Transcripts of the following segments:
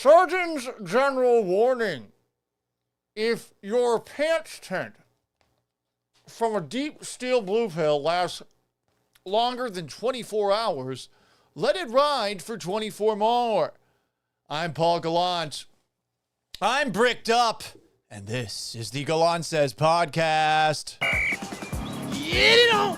Surgeon's general warning. If your pants tent from a deep steel blue pill lasts longer than 24 hours, let it ride for 24 more. I'm Paul Gallant. I'm bricked up, and this is the Gallant Says podcast.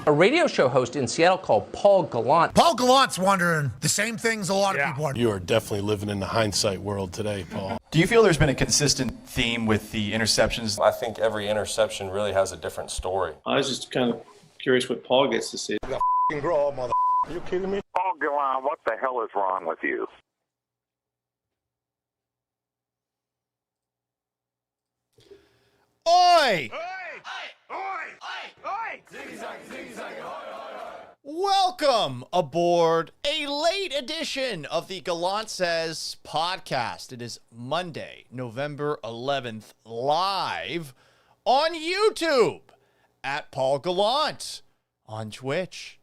A radio show host in Seattle called Paul Gallant. Paul Gallant's wondering the same things a lot of people are. You are definitely living in the hindsight world today, Paul. Do you feel there's been a consistent theme with the interceptions? I think every interception really has a different story. I was just kind of curious what Paul gets to say. Grow up, mother. Are you kidding me? Paul Gallant, what the hell is wrong with you? Oi! Oi! Welcome aboard a late edition of the Gallant Says podcast. It is Monday, November 11th, live on YouTube at Paul Gallant, on Twitch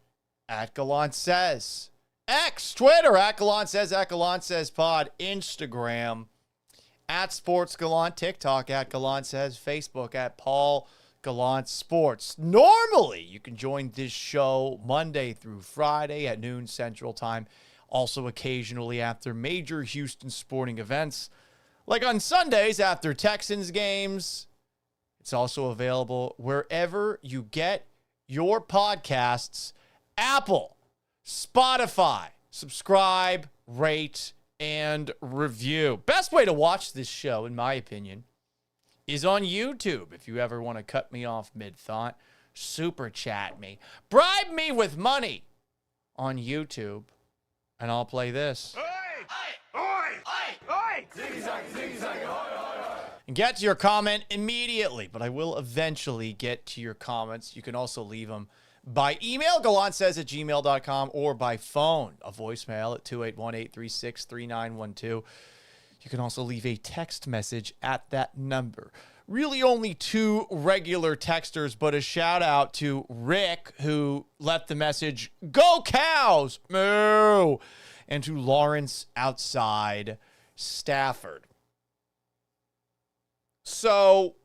at Gallant Says, X, Twitter at Gallant Says Pod, Instagram at Sports Gallant, TikTok at Gallant Says, Facebook at Paul Gallant Sports. Normally, you can join this show Monday through Friday at noon Central Time. Also, occasionally after major Houston sporting events, like on Sundays after Texans games. It's also available wherever you get your podcasts. Apple, Spotify. Subscribe, rate, and review. Best way to watch this show, in my opinion, is on YouTube. If you ever want to cut me off mid-thought, super chat me. Bribe me with money on YouTube, and I'll play this. And get to your comment immediately, but I will eventually get to your comments. You can also leave them by email, gallantsays@gmail.com, or by phone, a voicemail at 281-836-3912. You can also leave a text message at that number. Really only two regular texters, but a shout out to Rick, who left the message, "Go Cows, moo!" and to Lawrence outside Stafford. So,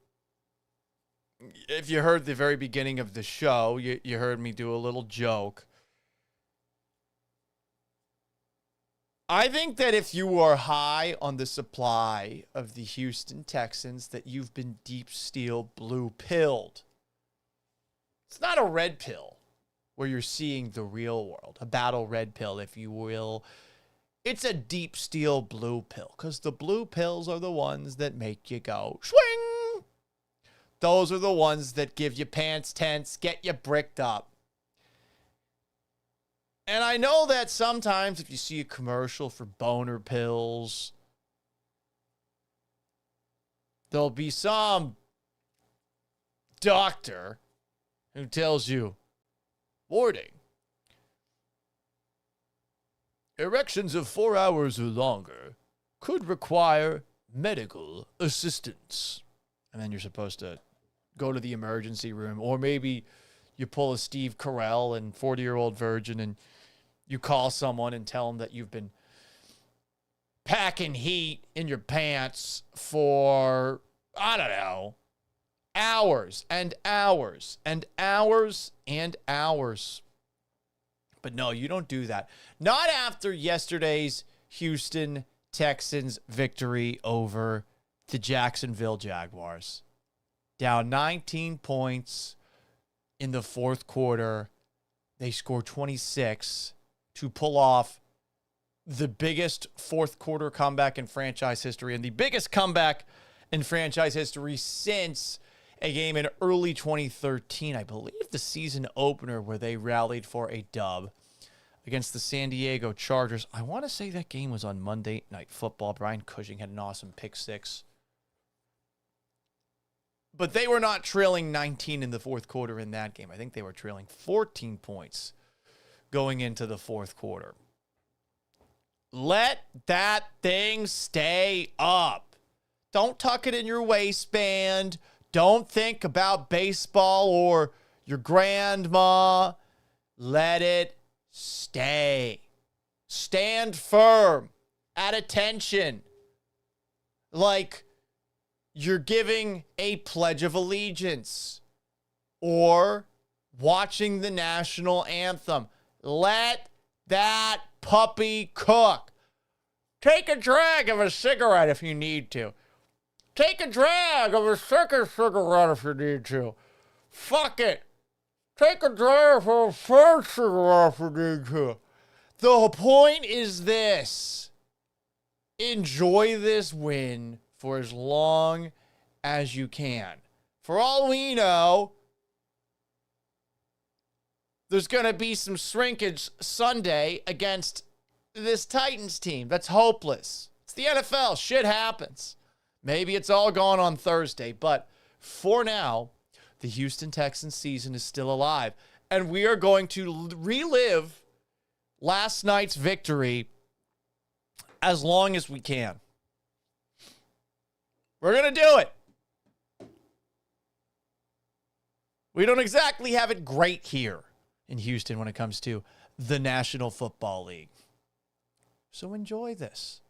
if you heard the very beginning of the show, you heard me do a little joke. I think that if you are high on the supply of the Houston Texans, that you've been deep steel blue pilled. It's not a red pill where you're seeing the real world, a battle red pill, if you will. It's a deep steel blue pill, because the blue pills are the ones that make you go swing. Those are the ones that give you pants tense, get you bricked up. And I know that sometimes if you see a commercial for boner pills, there'll be some doctor who tells you, warning, erections of 4 hours or longer could require medical assistance. And then you're supposed to go to the emergency room, or maybe you pull a Steve Carell and 40-year-old virgin and you call someone and tell them that you've been packing heat in your pants for, I don't know, hours and hours and hours and hours. But no, you don't do that. Not after yesterday's Houston Texans victory over the Jacksonville Jaguars. Down 19 points in the fourth quarter. They scored 26 to pull off the biggest fourth quarter comeback in franchise history and the biggest comeback in franchise history since a game in early 2013. I believe the season opener where they rallied for a dub against the San Diego Chargers. I want to say that game was on Monday Night Football. Brian Cushing had an awesome pick six. But they were not trailing 19 in the fourth quarter in that game. I think they were trailing 14 points going into the fourth quarter. Let that thing stay up. Don't tuck it in your waistband. Don't think about baseball or your grandma. Let it stay. Stand firm. At attention. like you're giving a Pledge of Allegiance or watching the national anthem. Let that puppy cook. Take a drag of a cigarette if you need to. Take a drag of a second cigarette if you need to. Fuck it. Take a drag of a third cigarette if you need to. The point is this. Enjoy this win for as long as you can. For all we know, there's going to be some shrinkage Sunday against this Titans team. That's hopeless. It's the NFL. Shit happens. Maybe it's all gone on Thursday. But for now, the Houston Texans season is still alive. And we are going to relive last night's victory as long as we can. We're going to do it. We don't exactly have it great here in Houston when it comes to the National Football League. So enjoy this.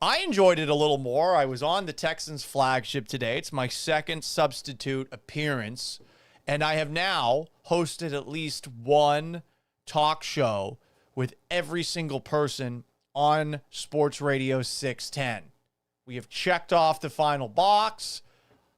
I enjoyed it a little more. I was on the Texans flagship today. It's my second substitute appearance, and I have now hosted at least one talk show with every single person on Sports Radio 610. We have checked off the final box,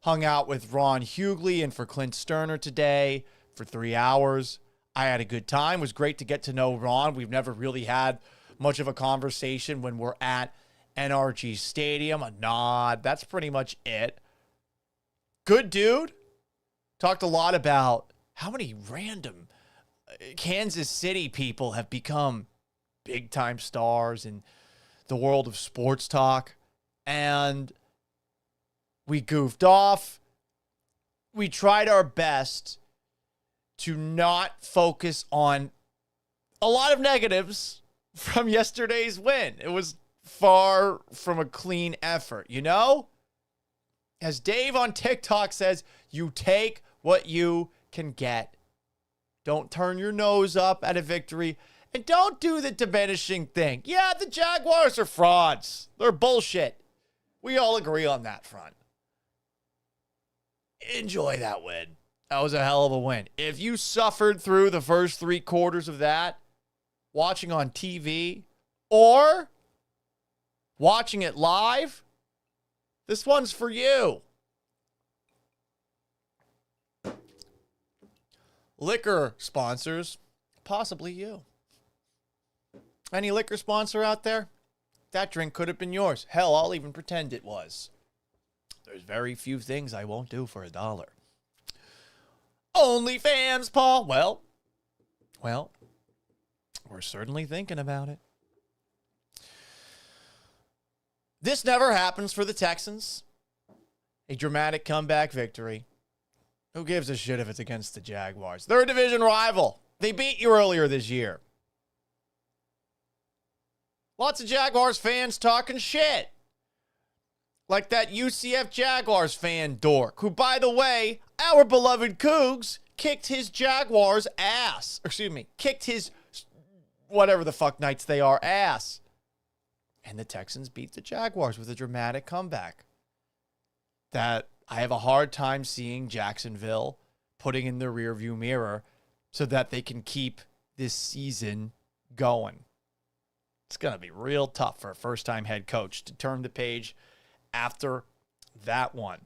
hung out with Ron Hughley and for Clint Sterner today for 3 hours. I had a good time. It was great to get to know Ron. We've never really had much of a conversation when we're at NRG Stadium. A nod. That's pretty much it. Good dude. Talked a lot about how many random Kansas City people have become big-time stars in the world of sports talk. And we goofed off. We tried our best to not focus on a lot of negatives from yesterday's win. It was far from a clean effort, you know? As Dave on TikTok says, you take what you can get. Don't turn your nose up at a victory. And don't do the diminishing thing. Yeah, the Jaguars are frauds. They're bullshit. We all agree on that front. Enjoy that win. That was a hell of a win. If you suffered through the first 3 quarters of that, watching on TV or watching it live, this one's for you. Liquor sponsors, possibly you. Any liquor sponsor out there? That drink could have been yours. Hell, I'll even pretend it was. There's very few things I won't do for $1. OnlyFans, Paul. Well, we're certainly thinking about it. This never happens for the Texans. A dramatic comeback victory. Who gives a shit if it's against the Jaguars? They're a division rival. They beat you earlier this year. Lots of Jaguars fans talking shit. Like that UCF Jaguars fan dork, who, by the way, our beloved Cougs kicked his Jaguars ass. Kicked his whatever the fuck Knights they are ass. And the Texans beat the Jaguars with a dramatic comeback that I have a hard time seeing Jacksonville putting in the rearview mirror so that they can keep this season going. It's going to be real tough for a first-time head coach to turn the page after that one.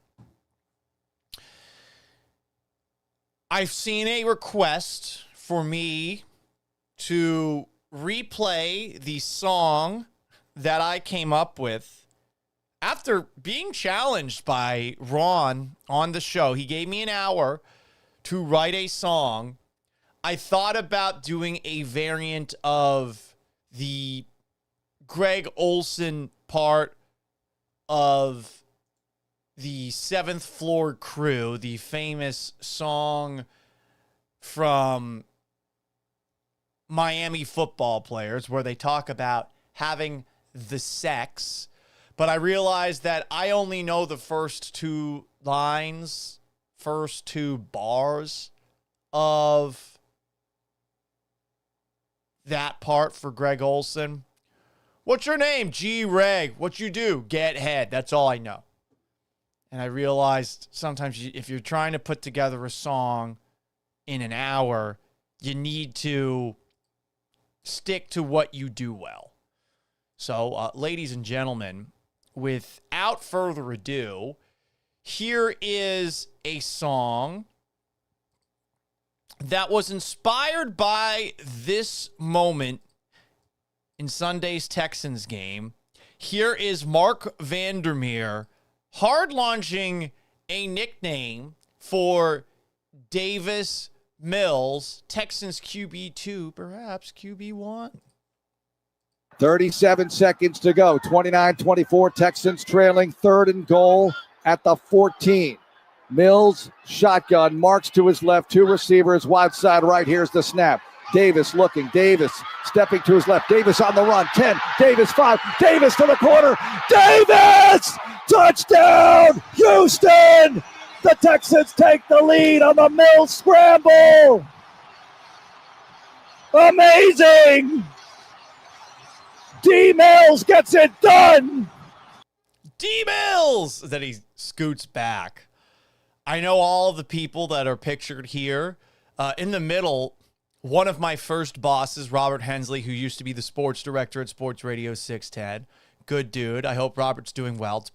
I've seen a request for me to replay the song that I came up with after being challenged by Ron on the show. He gave me an hour to write a song. I thought about doing a variant of the Greg Olsen part of the Seventh Floor Crew, the famous song from Miami football players where they talk about having the sex. But I realized that I only know the first 2 lines, first 2 bars of that part for Greg Olsen. What's your name? G-Reg. What you do? Get head. That's all I know. And I realized sometimes if you're trying to put together a song in an hour, you need to stick to what you do well. So, ladies and gentlemen, without further ado, here is a song that was inspired by this moment in Sunday's Texans game. Here is Mark Vandermeer hard launching a nickname for Davis Mills, Texans QB2, perhaps QB1. 37 seconds to go. 29-24. Texans trailing, 3rd and goal at the 14. Mills, shotgun, marks to his left, 2 receivers, wide side right. Here's the snap. Davis looking. Davis stepping to his left. Davis on the run. 10. Davis 5. Davis to the corner. Davis! Touchdown! Houston! The Texans take the lead on the Mills scramble. Amazing! D. Mills gets it done. D. Mills! Then he scoots back. I know all of the people that are pictured here. In the middle, one of my first bosses, Robert Hensley, who used to be the sports director at Sports Radio 610. Good dude. I hope Robert's doing well.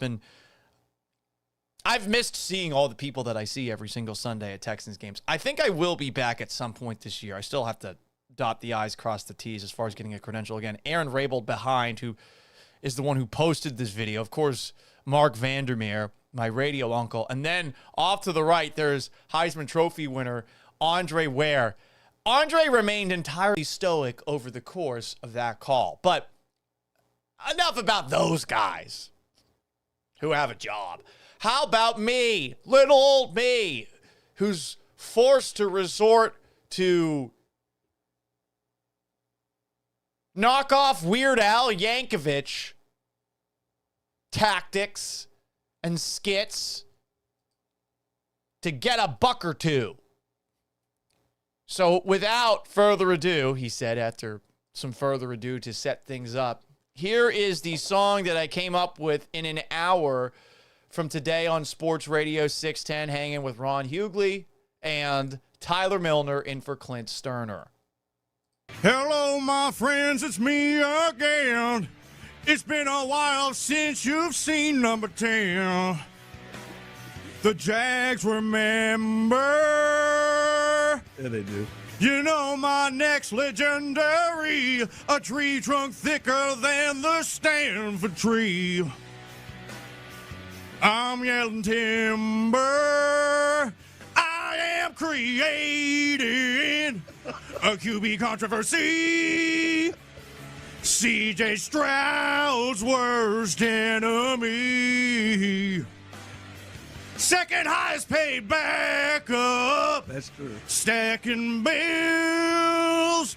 I've missed seeing all the people that I see every single Sunday at Texans games. I think I will be back at some point this year. I still have to dot the I's, cross the T's as far as getting a credential again. Aaron Rabel behind, who is the one who posted this video. Of course, Mark Vandermeer, my radio uncle. And then off to the right, there's Heisman Trophy winner Andre Ware. Andre remained entirely stoic over the course of that call. But enough about those guys who have a job. How about me, little old me, who's forced to resort to knock off Weird Al Yankovic tactics and skits to get a buck or two. So without further ado, he said after some further ado to set things up, here is the song that I came up with in an hour from today on Sports Radio 610, hanging with Ron Hughley and Tyler Milner in for Clint Sterner. Hello, my friends, it's me again. It's been a while since you've seen number 10. The Jags remember. Yeah, they do. You know my next legendary, a tree trunk thicker than the Stanford tree. I'm yelling timber. I am creating a QB controversy. CJ Stroud's worst enemy. Second highest paid backup. That's true. Stacking bills.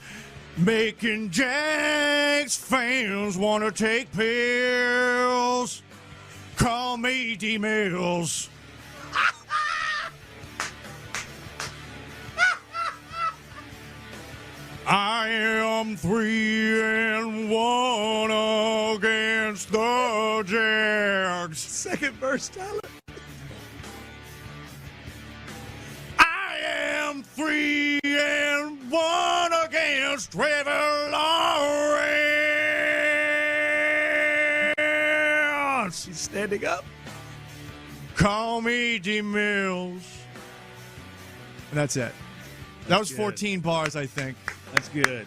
Making Jags fans want to take pills. Call me D. Mills. I am 3-1 against the Jags. Second verse, Tyler. I am 3-1 against Trevor Lawrence. He's standing up. Call me D. Mills. And that's it. That was 14 bars, I think. That's good.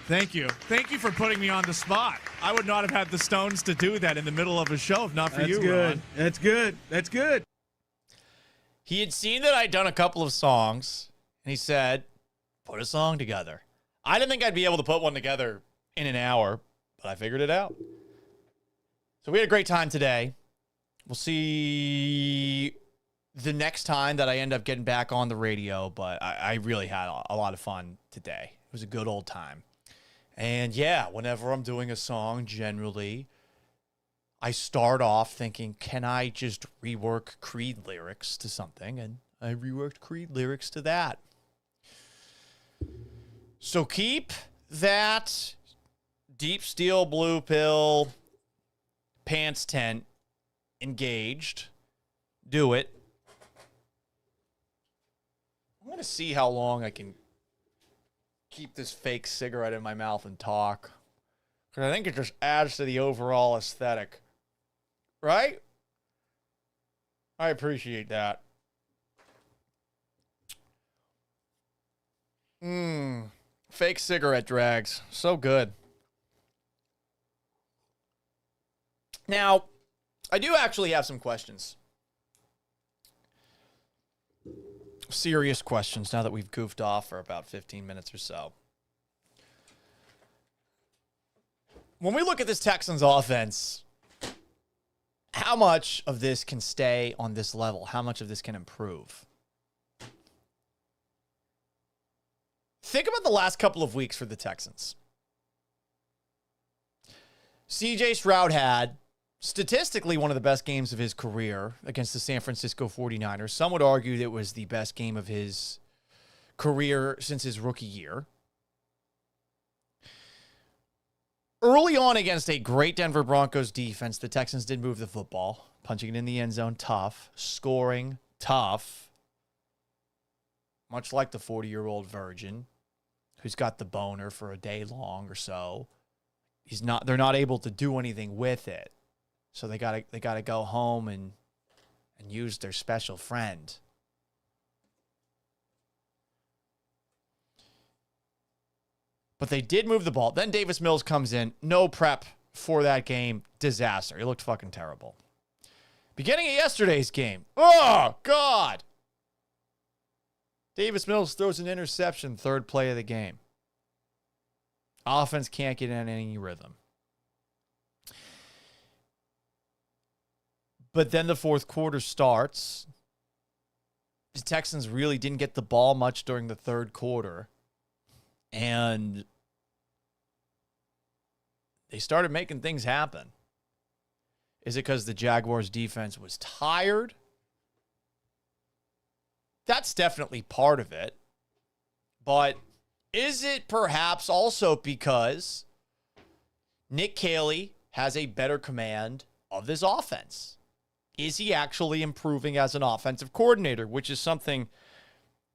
Thank you. Thank you for putting me on the spot. I would not have had the stones to do that in the middle of a show if not for you, good. Ron. That's good. That's good. He had seen that I'd done a couple of songs, and he said, put a song together. I didn't think I'd be able to put one together in an hour, but I figured it out. So we had a great time today. We'll see the next time that I end up getting back on the radio, but I really had a lot of fun today. It was a good old time. And yeah, whenever I'm doing a song, generally, I start off thinking, can I just rework Creed lyrics to something? And I reworked Creed lyrics to that. So keep that Deep steel blue pill, pants tent, engaged. Do it. I'm going to see how long I can keep this fake cigarette in my mouth and talk. Because I think it just adds to the overall aesthetic. Right? I appreciate that. Fake cigarette drags. So good. Now, I do actually have some questions. Serious questions now that we've goofed off for about 15 minutes or so. When we look at this Texans offense, how much of this can stay on this level? How much of this can improve? Think about the last couple of weeks for the Texans. CJ Stroud had statistically one of the best games of his career against the San Francisco 49ers. Some would argue that it was the best game of his career since his rookie year. Early on against a great Denver Broncos defense, the Texans did move the football, punching it in the end zone, tough, scoring, tough, much like the 40-year-old virgin who's got the boner for a day long or so. They're not able to do anything with it. So they gotta go home and use their special friend. But they did move the ball. Then Davis Mills comes in. No prep for that game. Disaster. He looked fucking terrible. Beginning of yesterday's game. Oh, God. Davis Mills throws an interception, third play of the game. Offense can't get in any rhythm. But then the fourth quarter starts. The Texans really didn't get the ball much during the third quarter. And they started making things happen. Is it because the Jaguars defense was tired? That's definitely part of it. But is it perhaps also because Nick Caley has a better command of this offense? Is he actually improving as an offensive coordinator, which is something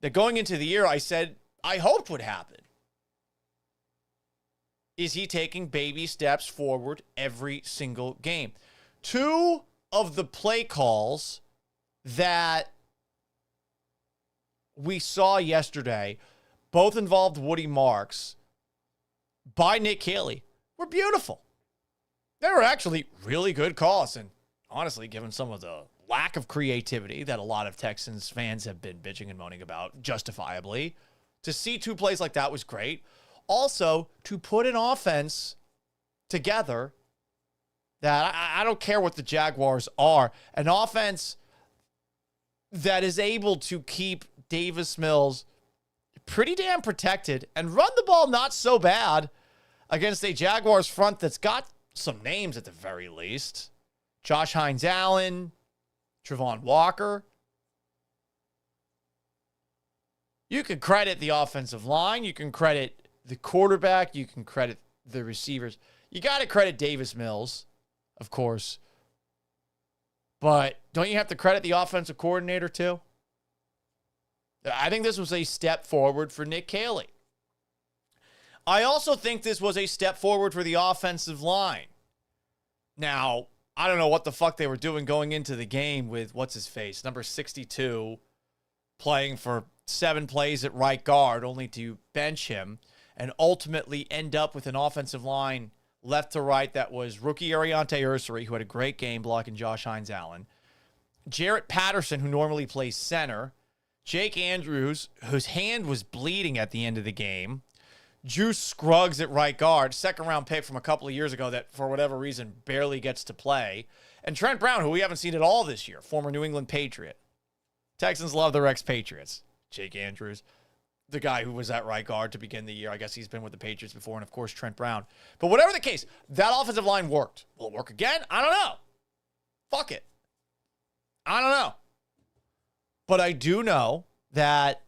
that going into the year I said I hoped would happen? Is he taking baby steps forward every single game? Two of the play calls that we saw yesterday, both involved Woody Marks by Nick Caley, were beautiful. They were actually really good calls. And honestly, given some of the lack of creativity that a lot of Texans fans have been bitching and moaning about, justifiably, to see two plays like that was great. Also, to put an offense together that I don't care what the Jaguars are, an offense that is able to keep Davis Mills pretty damn protected and run the ball not so bad against a Jaguars front that's got some names at the very least. Josh Hines-Allen, Travon Walker. You can credit the offensive line. You can credit the quarterback. You can credit the receivers. You got to credit Davis Mills, of course. But don't you have to credit the offensive coordinator too? I think this was a step forward for Nick Caley. I also think this was a step forward for the offensive line. Now, I don't know what the fuck they were doing going into the game with, what's-his-face, number 62, playing for 7 plays at right guard, only to bench him and ultimately end up with an offensive line left to right that was rookie Ariante Ursary, who had a great game blocking Josh Hines-Allen, Jarrett Patterson, who normally plays center, Jake Andrews, whose hand was bleeding at the end of the game, Juice Scruggs at right guard, second-round pick from a couple of years ago that, for whatever reason, barely gets to play, and Trent Brown, who we haven't seen at all this year, former New England Patriot. Texans love their ex-Patriots. Jake Andrews, the guy who was at right guard to begin the year. I guess he's been with the Patriots before, and, of course, Trent Brown. But whatever the case, that offensive line worked. Will it work again? I don't know. Fuck it. I don't know. But I do know that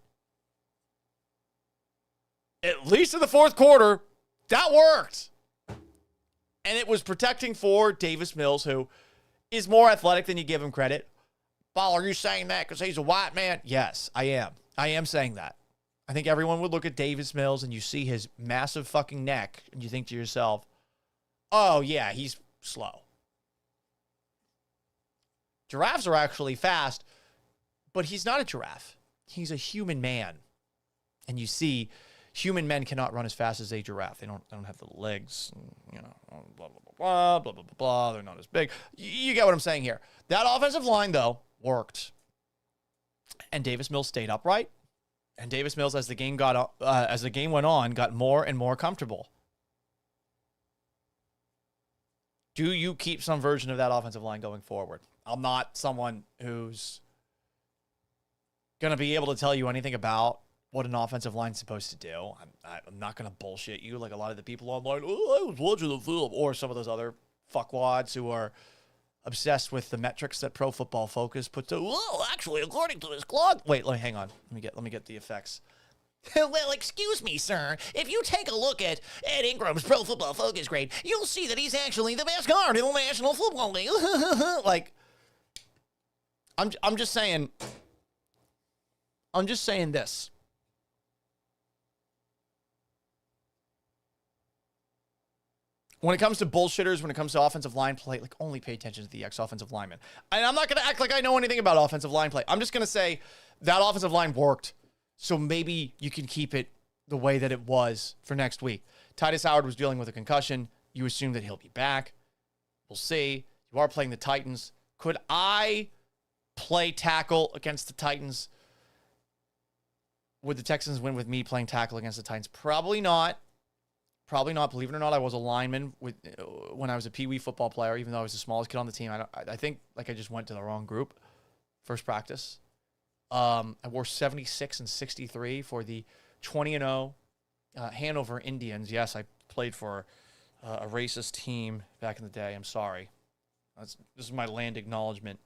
at least in the fourth quarter, that worked. And it was protecting for Davis Mills, who is more athletic than you give him credit. Paul, are you saying that because he's a white man? Yes, I am. I am saying that. I think everyone would look at Davis Mills and you see his massive fucking neck and you think to yourself, oh, yeah, he's slow. Giraffes are actually fast, but he's not a giraffe. He's a human man. And you see, human men cannot run as fast as a giraffe. They don't have the legs, you know, blah, blah, blah, blah, blah, blah, blah. They're not as big. You get what I'm saying here. That offensive line, though, worked. And Davis Mills stayed upright. And Davis Mills, as the game went on, got more and more comfortable. Do you keep some version of that offensive line going forward? I'm not someone who's going to be able to tell you anything about what an offensive line's supposed to do. I'm not going to bullshit you like a lot of the people online. Oh, I was watching the film. Or some of those other fuckwads who are obsessed with the metrics that Pro Football Focus puts to. Well, actually, according to this clock. Wait, hang on. Let me get the effects. Well, excuse me, sir. If you take a look at Ed Ingram's Pro Football Focus grade, you'll see that he's actually the best guard in the National Football League. Like, I'm just saying this. When it comes to bullshitters, when it comes to offensive line play, like, only pay attention to the ex-offensive lineman. And I'm not going to act like I know anything about offensive line play. I'm just going to say that offensive line worked, so maybe you can keep it the way that it was for next week. Titus Howard was dealing with a concussion. You assume that he'll be back. We'll see. You are playing the Titans. Could I play tackle against the Titans? Would the Texans win with me playing tackle against the Titans? Probably not. Probably not. Believe it or not, I was a lineman when I was a Pee Wee football player, even though I was the smallest kid on the team. I think like I just went to the wrong group. First practice. I wore 76 and 63 for the 20-0 Hanover Indians. Yes, I played for a racist team back in the day. I'm sorry. This is my land acknowledgement.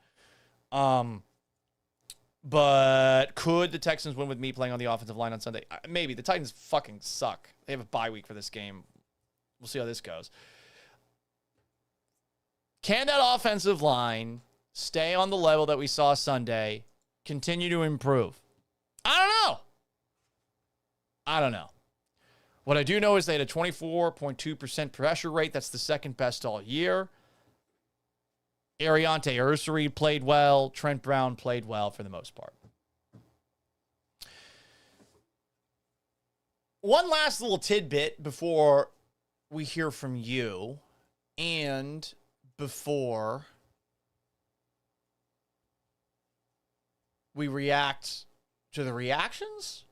But could the Texans win with me playing on the offensive line on Sunday? Maybe. The Titans fucking suck. They have a bye week for this game. We'll see how this goes. Can that offensive line stay on the level that we saw Sunday, continue to improve? I don't know. What I do know is they had a 24.2% pressure rate. That's the second best all year. Ariante Ursary played well. Trent Brown played well for the most part. One last little tidbit before we hear from you and before we react to the reactions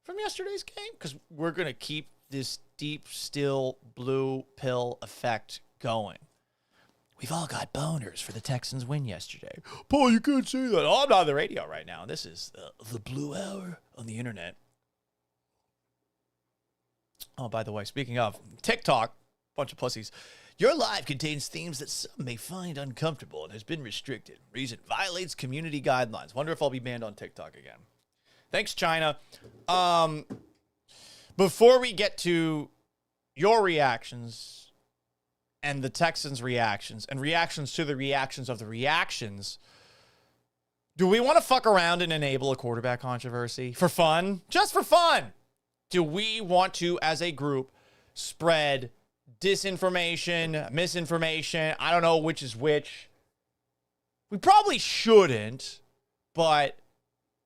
from yesterday's game, because we're going to keep this deep, still blue pill effect going. We've all got boners for the Texans win yesterday. Paul, you can't say that. Oh, I'm not on the radio right now. This is the Blue Hour on the internet. Oh, by the way, speaking of TikTok, bunch of pussies. Your live contains themes that some may find uncomfortable and has been restricted. Reason violates community guidelines. Wonder if I'll be banned on TikTok again. Thanks, China. Before we get to your reactions and the Texans' reactions and reactions to the reactions of the reactions, do we want to fuck around and enable a quarterback controversy for fun? Just for fun. Do we want to, as a group, spread disinformation, misinformation? I don't know which is which. We probably shouldn't, but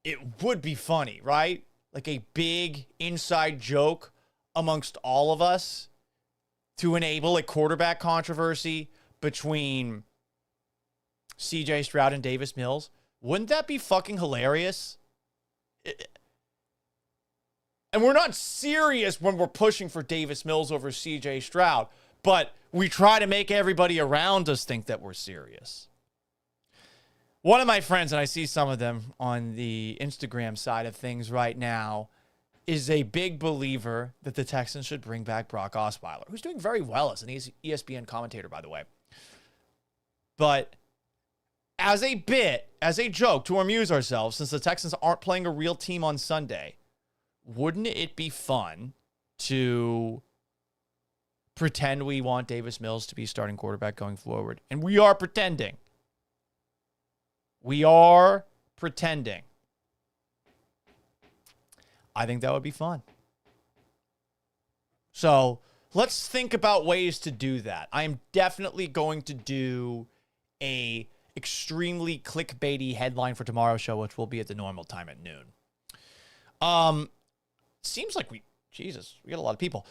it would be funny, right? Like a big inside joke amongst all of us to enable a quarterback controversy between CJ Stroud and Davis Mills. Wouldn't that be fucking hilarious? And we're not serious when we're pushing for Davis Mills over CJ Stroud, but we try to make everybody around us think that we're serious. One of my friends, and I see some of them on the Instagram side of things right now, is a big believer that the Texans should bring back Brock Osweiler, who's doing very well as an ESPN commentator, by the way. But as a bit, as a joke to amuse ourselves, since the Texans aren't playing a real team on Sunday, wouldn't it be fun to pretend we want Davis Mills to be starting quarterback going forward. And we are pretending. We are pretending. I think that would be fun. So let's think about ways to do that. I am definitely going to do a extremely clickbaity headline for tomorrow's show, which will be at the normal time at noon. Seems like we got a lot of people.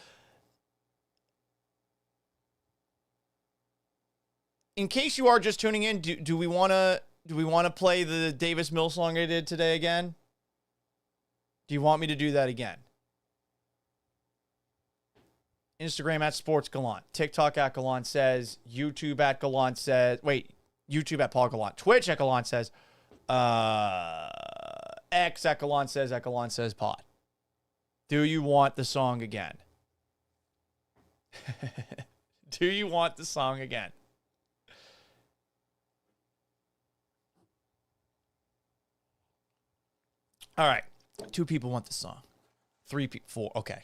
In case you are just tuning in, do we want to play the Davis Mills song I did today again? Do you want me to do that again? Instagram at Sports Gallant, TikTok at Gallant Says, YouTube at Gallant Says. Wait, YouTube at Paul Gallant, Twitch at Gallant Says, X at Gallant Says Pod. Do you want the song again? Do you want the song again? All right. 2 people want the song. 3 people. 4. Okay.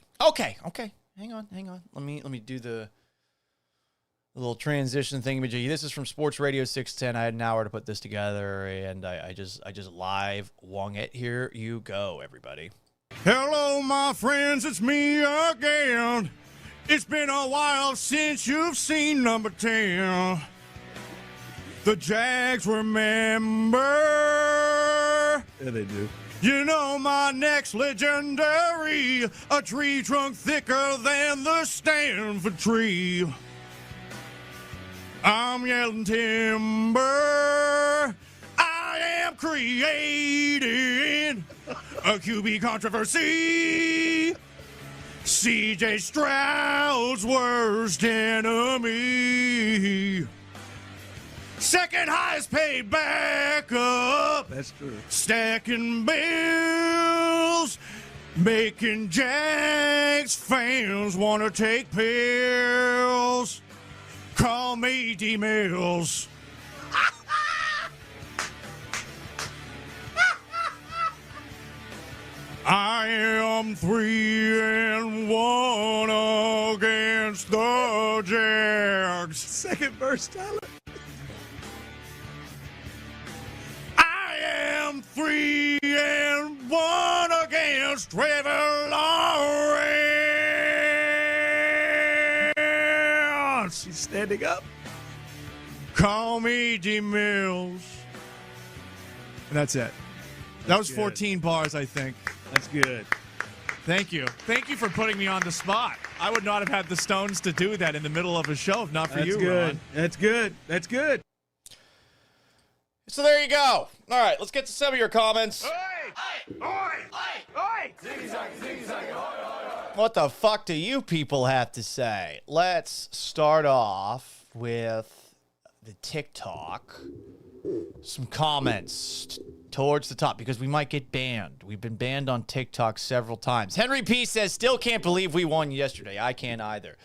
Hang on. Let me do the little transition thing. This is from Sports Radio 610. I had an hour to put this together, and I just live wung it. Here you go, everybody. Hello, my friends, it's me again. It's been a while since you've seen number 10. The Jags remember. Yeah, they do. You know my next legendary, a tree trunk thicker than the Stanford tree. I'm yelling timber. I am creating a QB controversy. CJ Stroud's worst enemy. Second highest paid backup. That's true. Stacking bills. Making Jags fans want to take pills. Call me D. Mills. I am 3-1 against the Jags. Second verse, Tyler. I am 3-1 against Trevor Lawrence. He's standing up. Call me D. Mills. And that's it. That was 14 bars, I think. That's good. Thank you. Thank you for putting me on the spot. I would not have had the stones to do that in the middle of a show if not for you, good. Ron. That's good. That's good. So there you go. All right, let's get to some of your comments. What the fuck do you people have to say? Let's start off with the TikTok. Some comments towards the top because we might get banned. We've been banned on TikTok several times. Henry P says, still can't believe we won yesterday. I can't either.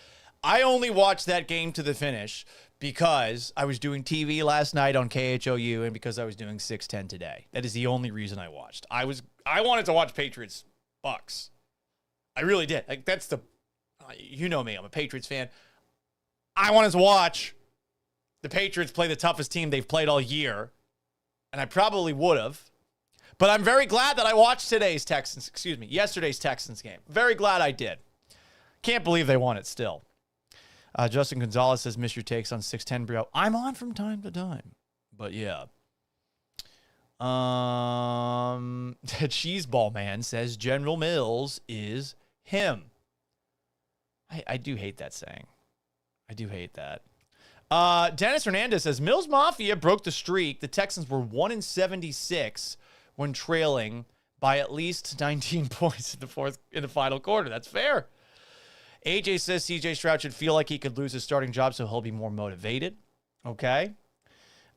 I only watched that game to the finish because I was doing TV last night on KHOU and because I was doing 610 today. That is the only reason I watched. I wanted to watch Patriots Bucks. I really did. Like, that's the, you know me, I'm a Patriots fan. I wanted to watch the Patriots play the toughest team they've played all year, and I probably would have. But I'm very glad that I watched yesterday's Texans game. Very glad I did. Can't believe they won it still. Justin Gonzalez says, miss your takes on 610, bro. I'm on from time to time. But yeah. The Cheeseball Man says, General Mills is him. I do hate that saying. I do hate that. Dennis Hernandez says, Mills Mafia broke the streak. The Texans were 1-76 when trailing by at least 19 points in the final quarter. That's fair. AJ says CJ Stroud should feel like he could lose his starting job, so he'll be more motivated. Okay.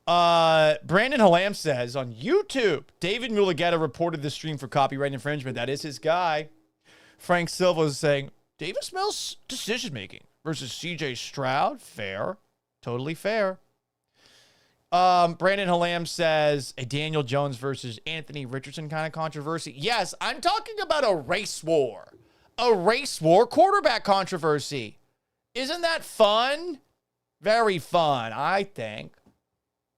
Brandon Halam says on YouTube, David Mulugeta reported the stream for copyright infringement. That is his guy. Frank Silva is saying, Davis Mills' decision-making versus CJ Stroud. Fair. Totally fair. Brandon Halam says a Daniel Jones versus Anthony Richardson kind of controversy. Yes, I'm talking about a race war. A race war quarterback controversy. Isn't that fun? Very fun, I think.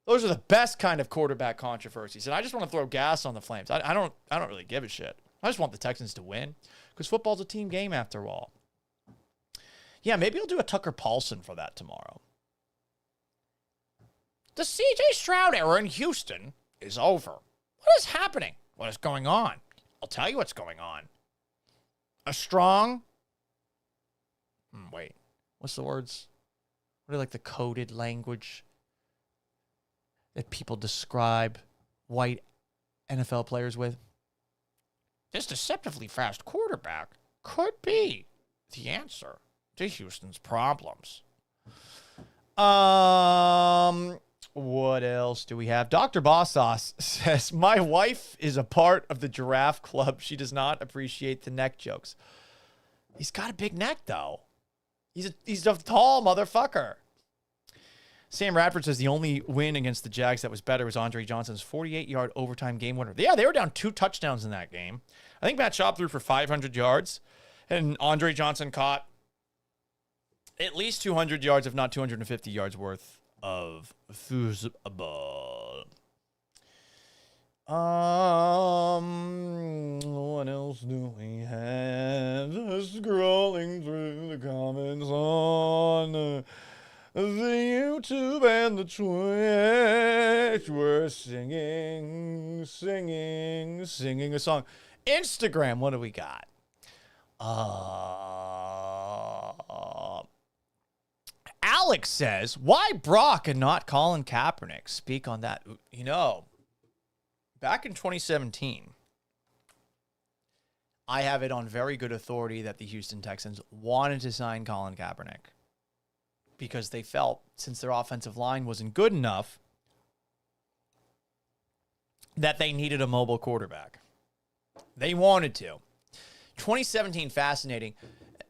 Those are the best kind of quarterback controversies. And I just want to throw gas on the Flames. I don't really give a shit. I just want the Texans to win because football's a team game after all. Yeah, maybe I'll do a Tucker Paulson for that tomorrow. The CJ Stroud era in Houston is over. What is happening? What is going on? I'll tell you what's going on. A strong... wait. What's the words? What are like the coded language that people describe white NFL players with? This deceptively fast quarterback could be the answer to Houston's problems. What else do we have? Dr. Bossos says, my wife is a part of the giraffe club. She does not appreciate the neck jokes. He's got a big neck, though. He's a tall motherfucker. Sam Radford says the only win against the Jags that was better was Andre Johnson's 48-yard overtime game winner. Yeah, they were down 2 touchdowns in that game. I think Matt Schaub threw for 500 yards, and Andre Johnson caught at least 200 yards, if not 250 yards worth of foosball. What else do we have? Scrolling through the comments on the YouTube and the Twitch. We're singing a song. Instagram, what do we got? Alex says, why Brock and not Colin Kaepernick? Speak on that. You know, back in 2017, I have it on very good authority that the Houston Texans wanted to sign Colin Kaepernick because they felt since their offensive line wasn't good enough that they needed a mobile quarterback. They wanted to. 2017, fascinating.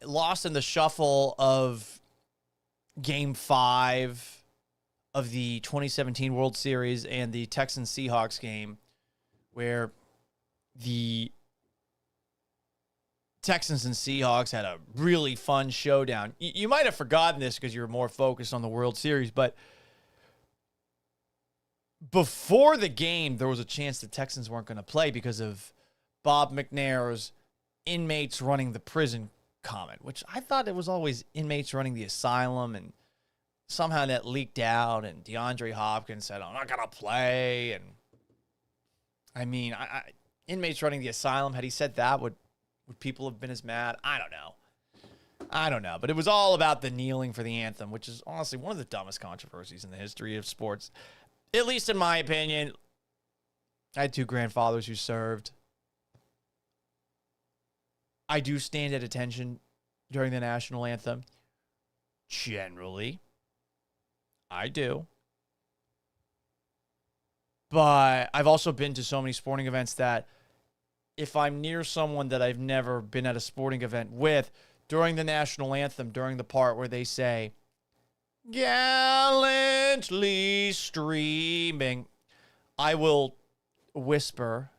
Lost in the shuffle of Game 5 of the 2017 World Series and the Texans-Seahawks game where the Texans and Seahawks had a really fun showdown. You might have forgotten this because you were more focused on the World Series, but before the game, there was a chance the Texans weren't going to play because of Bob McNair's inmates running the prison comment, which I thought it was always inmates running the asylum, and somehow that leaked out, and DeAndre Hopkins said, I'm not going to play. And I mean, inmates running the asylum, had he said that, would people have been as mad? I don't know. But it was all about the kneeling for the anthem, which is honestly one of the dumbest controversies in the history of sports, at least in my opinion. I had 2 grandfathers who served. I do stand at attention during the national anthem. Generally, I do. But I've also been to so many sporting events that if I'm near someone that I've never been at a sporting event with, during the national anthem, during the part where they say, gallantly streaming, I will whisper,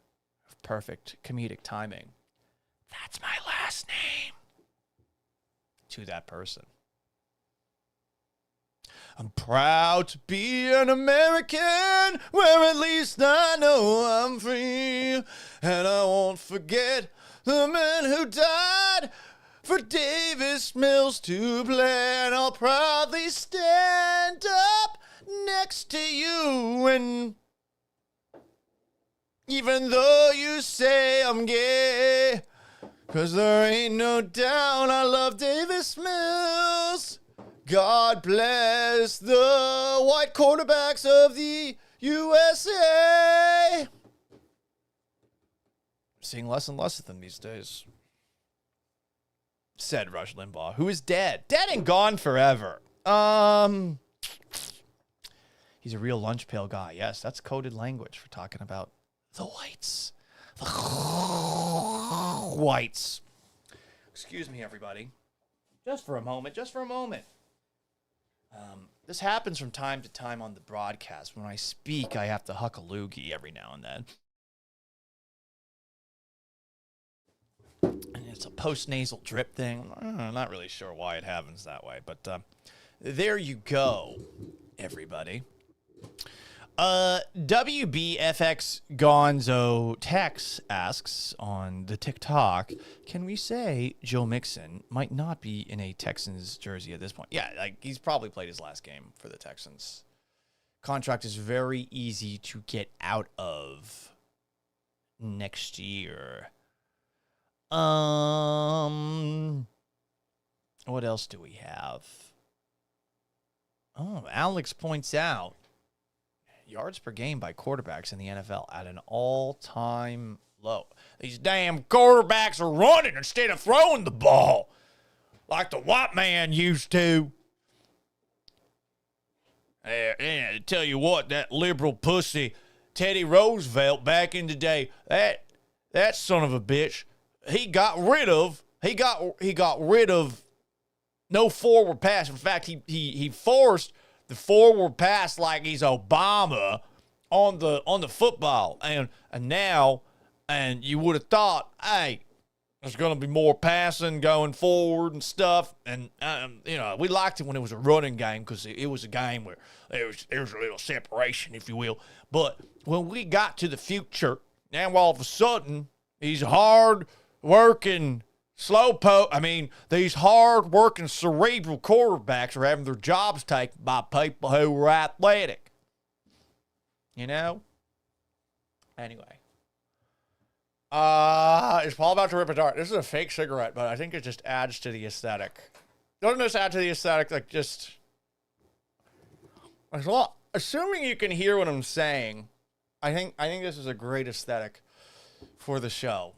perfect comedic timing, that's my last name, to that person. I'm proud to be an American, where at least I know I'm free. And I won't forget the man who died for Davis Mills to play. And I'll proudly stand up next to you. And even though you say I'm gay, 'cause there ain't no doubt I love Davis Mills. God bless the white quarterbacks of the USA. Seeing less and less of them these days, said Rush Limbaugh, who is dead. Dead and gone forever. He's a real lunch pail guy. Yes, that's coded language for talking about the whites. The whites. Excuse me, everybody. Just for a moment. This happens from time to time on the broadcast. When I speak, I have to huck a loogie every now and then. And it's a post-nasal drip thing. I'm not really sure why it happens that way, but there you go, everybody. WBFX Gonzo Tex asks on the TikTok, can we say Joe Mixon might not be in a Texans jersey at this point? Yeah, like he's probably played his last game for the Texans. Contract is very easy to get out of next year. What else do we have? Oh, Alex points out yards per game by quarterbacks in the NFL at an all-time low. These damn quarterbacks are running instead of throwing the ball like the white man used to. I tell you what, that liberal pussy Teddy Roosevelt back in the day, that son of a bitch, he got rid of no forward pass. In fact, he forced the forward pass like he's Obama on the football. And now, and you would have thought, hey, there's going to be more passing going forward and stuff. And, we liked it when it was a running game because it was a game where there was a little separation, if you will. But when we got to the future, now all of a sudden, these hard-working these hard-working cerebral quarterbacks are having their jobs taken by people who are athletic. You know? Anyway. Is Paul about to rip a dart? This is a fake cigarette, but I think it just adds to the aesthetic. Doesn't this add to the aesthetic? Like, just... Assuming you can hear what I'm saying, I think this is a great aesthetic for the show.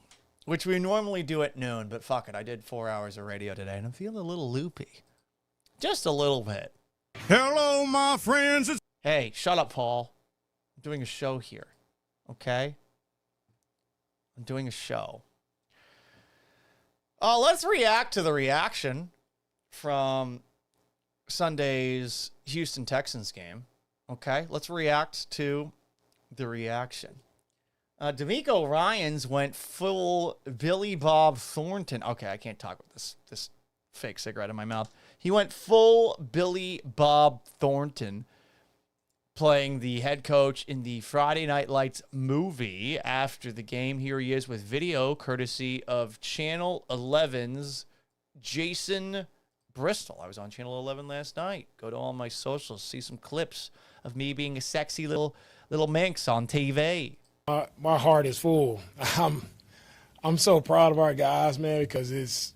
Which we normally do at noon, but fuck it. I did 4 hours of radio today, and I'm feeling a little loopy. Just a little bit. Hello, my friends. Hey, shut up, Paul. I'm doing a show here, okay? I'm doing a show. Let's react to the reaction from Sunday's Houston Texans game, okay? Let's react to the reaction. D'Amico Ryans went full Billy Bob Thornton. Okay, I can't talk with this fake cigarette in my mouth. He went full Billy Bob Thornton, playing the head coach in the Friday Night Lights movie after the game. Here he is with video courtesy of Channel 11's Jason Bristol. I was on Channel 11 last night. Go to all my socials, see some clips of me being a sexy little minx on TV. My heart is full. I'm so proud of our guys, man, because it's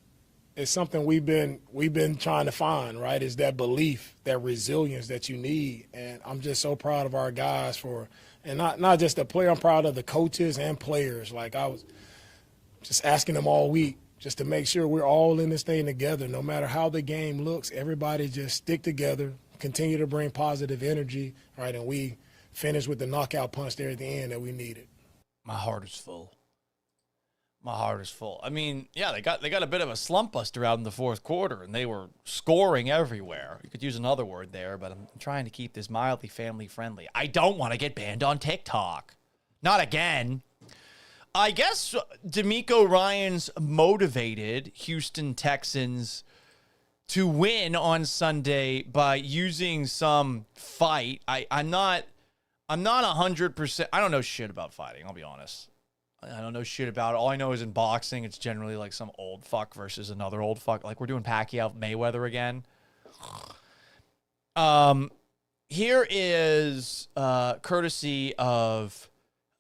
something we've been trying to find, right? It's that belief, that resilience that you need, and I'm just so proud of our guys and not just the player. I'm proud of the coaches and players. Like I was just asking them all week just to make sure we're all in this thing together. No matter how the game looks, everybody just stick together, continue to bring positive energy, right? And we finish with the knockout punch there at the end that we needed. My heart is full. My heart is full. I mean, yeah, they got a bit of a slump buster out in the fourth quarter, and they were scoring everywhere. You could use another word there, but I'm trying to keep this mildly family-friendly. I don't want to get banned on TikTok. Not again. I guess D'Amico Ryans motivated Houston Texans to win on Sunday by using some fight. I'm not 100%. I don't know shit about fighting, I'll be honest. I don't know shit about it. All I know is in boxing, it's generally like some old fuck versus another old fuck. Like we're doing Pacquiao Mayweather again. Here is courtesy of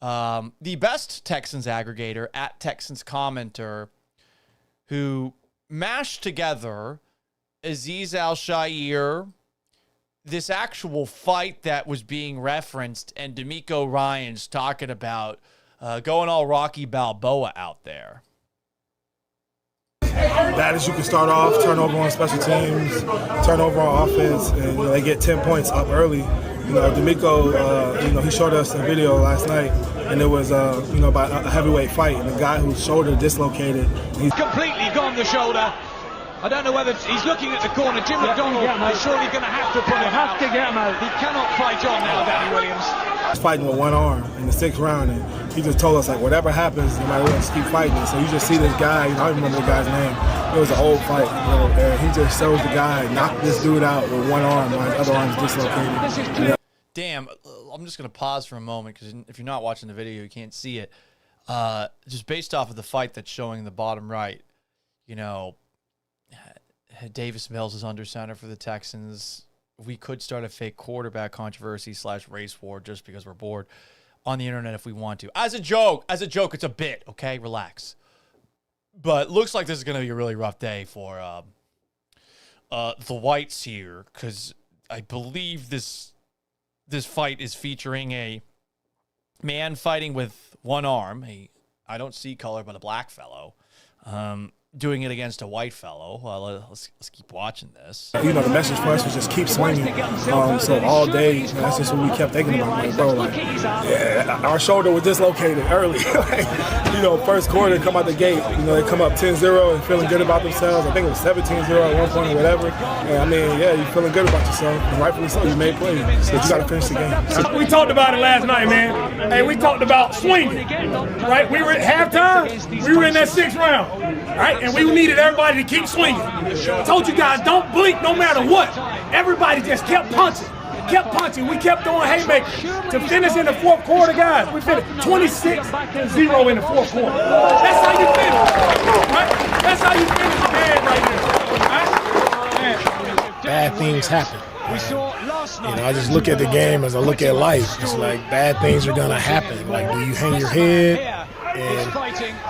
the best Texans aggregator at Texans Commenter, who mashed together Azeez Al-Shaair, this actual fight that was being referenced, and D'Amico Ryans talking about going all Rocky Balboa out there. Bad as you can start off, turnover on special teams, turnover on offense, and they get 10 points up early. D'Amico, he showed us a video last night, and it was about a heavyweight fight, and the guy whose shoulder dislocated. He's completely gone the shoulder. I don't know whether he's looking at the corner. Jim McDonald is surely going to have to put him out. He cannot fight on now, Danny Williams. He's fighting with one arm in the 6th round, and he just told us, like, whatever happens, no matter what, just keep fighting. And so you just see this guy, I don't remember the guy's name. It was an old fight, and he just shows the guy, knock this dude out with one arm while his other arm is dislocated. Damn, I'm just going to pause for a moment because if you're not watching the video, you can't see it. Just based off of the fight that's showing in the bottom right, you know, Davis Mills is under center for the Texans. We could start a fake quarterback controversy / race war just because we're bored on the internet if we want to. As a joke, it's a bit, okay? Relax. But looks like this is going to be a really rough day for the Whites here because I believe this fight is featuring a man fighting with one arm, I don't see color, but a black fellow, doing it against a white fellow. Let's keep watching this. You know, the message for us was just keep swinging. So all day, that's just what we kept thinking about. Like, bro, like, yeah, our shoulder was dislocated early. Like, you know, first quarter, come out the gate, you know, they come up 10-0 and feeling good about themselves. I think it was 17-0 at one point or whatever. And I mean, yeah, you're feeling good about yourself. And rightfully so, you made plays. So you got to finish the game. We talked about it last night, man. Hey, we talked about swinging, right? We were at halftime. We were in that 6th round, right? And we needed everybody to keep swinging. I told you guys, don't blink no matter what. Everybody just kept punching. We kept throwing haymakers. To finish in the 4th quarter, guys, we finished 26-0 in the 4th quarter. That's how you finish, right? That's how you finish the game right there, right? Bad things happen. You know, I just look at the game as I look at life. It's like bad things are gonna happen. Like, do you hang your head and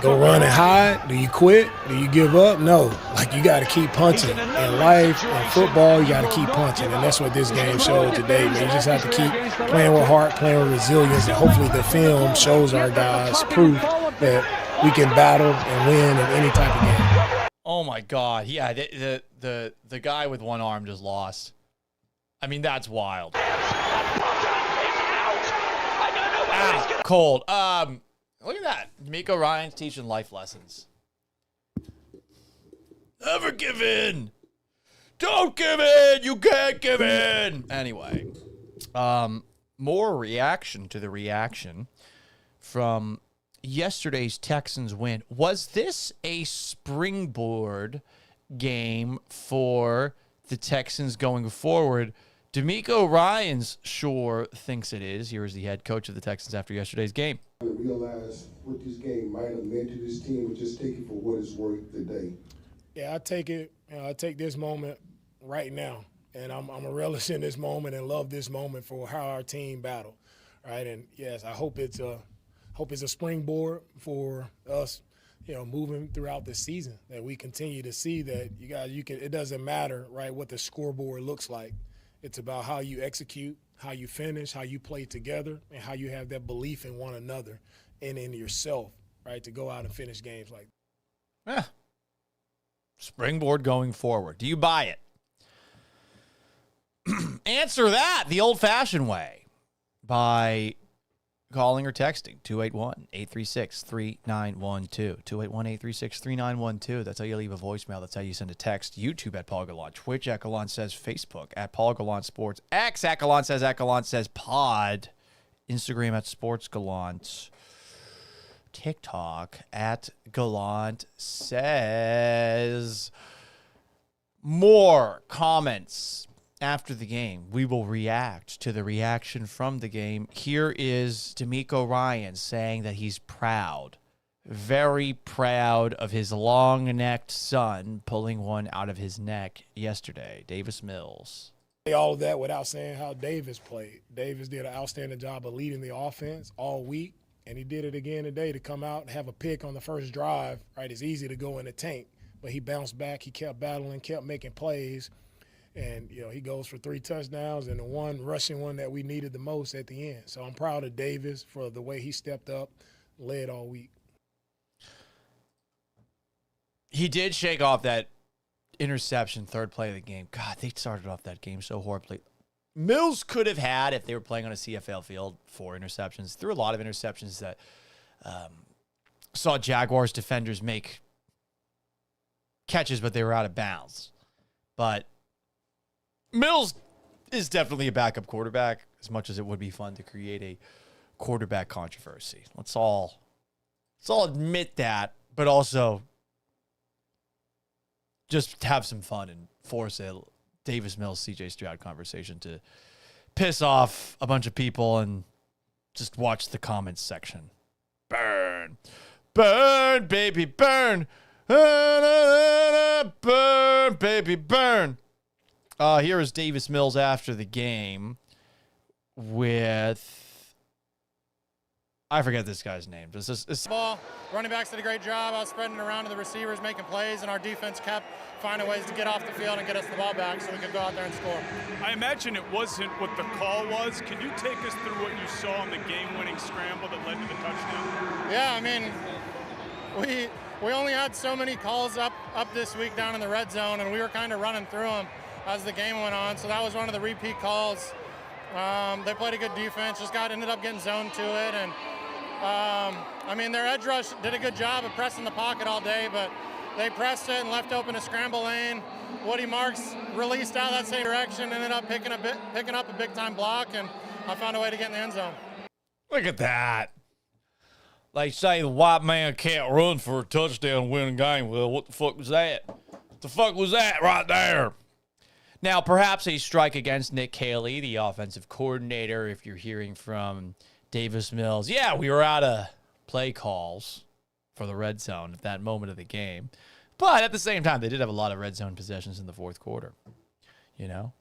go run and hide? Do you quit? Do you give up? No. Like, you got to keep punching. In life, in football, you got to keep punching. And that's what this game showed today, man. You just have to keep playing with heart, playing with resilience, and hopefully the film shows our guys proof that we can battle and win in any type of game. Oh, my God. Yeah, the guy with one arm just lost. I mean, that's wild. Ow, cold. Look at that. D'Amico Ryan's teaching life lessons. Never give in. Don't give in. You can't give in. Anyway, more reaction to the reaction from yesterday's Texans win. Was this a springboard game for the Texans going forward? D'Amico Ryans sure thinks it is. Here is the head coach of the Texans after yesterday's game. I realize what this game might have meant to this team, and just take it for what it's worth today. Yeah, I take it. I take this moment right now, and I'm a relish in this moment and love this moment for how our team battled, right? And yes, I hope it's a springboard for us, you know, moving throughout the season. That we continue to see that you guys, it doesn't matter, right, what the scoreboard looks like. It's about how you execute, how you finish, how you play together, and how you have that belief in one another and in yourself, right, to go out and finish games like that. Yeah. Springboard going forward. Do you buy it? Answer that the old-fashioned way by calling or texting 281-836-3912. 281-836-3912. That's how you leave a voicemail. That's how you send a text. YouTube at Paul Gallant. Twitch at Gallant Says. Facebook at Paul Gallant Sports. X at Gallant Says Pod. Instagram at Sports Gallant. TikTok at Gallant Says. More comments after the game. We will react to the reaction from the game. Here is D'Amico Ryan saying that he's proud, very proud of his long-necked son pulling one out of his neck yesterday. Davis Mills. All of that without saying how Davis played. Davis did an outstanding job of leading the offense all week, and he did it again today to come out and have a pick on the first drive. Right, it's easy to go in the tank, but he bounced back. He kept battling, kept making plays. And, you know, he goes for 3 touchdowns and the one rushing one that we needed the most at the end. So I'm proud of Davis for the way he stepped up, led all week. He did shake off that interception, third play of the game. God, they started off that game so horribly. Mills could have had, if they were playing on a CFL field, 4 interceptions. Threw a lot of interceptions that saw Jaguars defenders make catches, but they were out of bounds. But Mills is definitely a backup quarterback. as much as it would be fun to create a quarterback controversy. Let's all admit that, but also just have some fun and force a Davis Mills, CJ Stroud conversation to piss off a bunch of people and just watch the comments section. Burn. Burn, baby, burn. Burn, baby, burn. Here is Davis Mills after the game with... I forget this guy's name. Ball. Running backs did a great job. I was spreading it around to the receivers, making plays, and our defense kept finding ways to get off the field and get us the ball back so we could go out there and score. I imagine it wasn't what the call was. Can you take us through what you saw in the game-winning scramble that led to the touchdown? Yeah, I mean, we only had so many calls up this week down in the red zone, and we were kind of running through them as the game went on. So that was one of the repeat calls. They played a good defense, just ended up getting zoned to it, and I mean, their edge rush did a good job of pressing the pocket all day, but they pressed it and left open a scramble lane. Woody Marks released out that same direction, ended up picking up a big-time block, and I found a way to get in the end zone. Look at that. They say the white man can't run for a touchdown and win a game. Well, what the fuck was that? What the fuck was that right there? Now, perhaps a strike against Nick Haley, the offensive coordinator, if you're hearing from Davis Mills. Yeah, we were out of play calls for the red zone at that moment of the game. But at the same time, they did have a lot of red zone possessions in the fourth quarter. You know?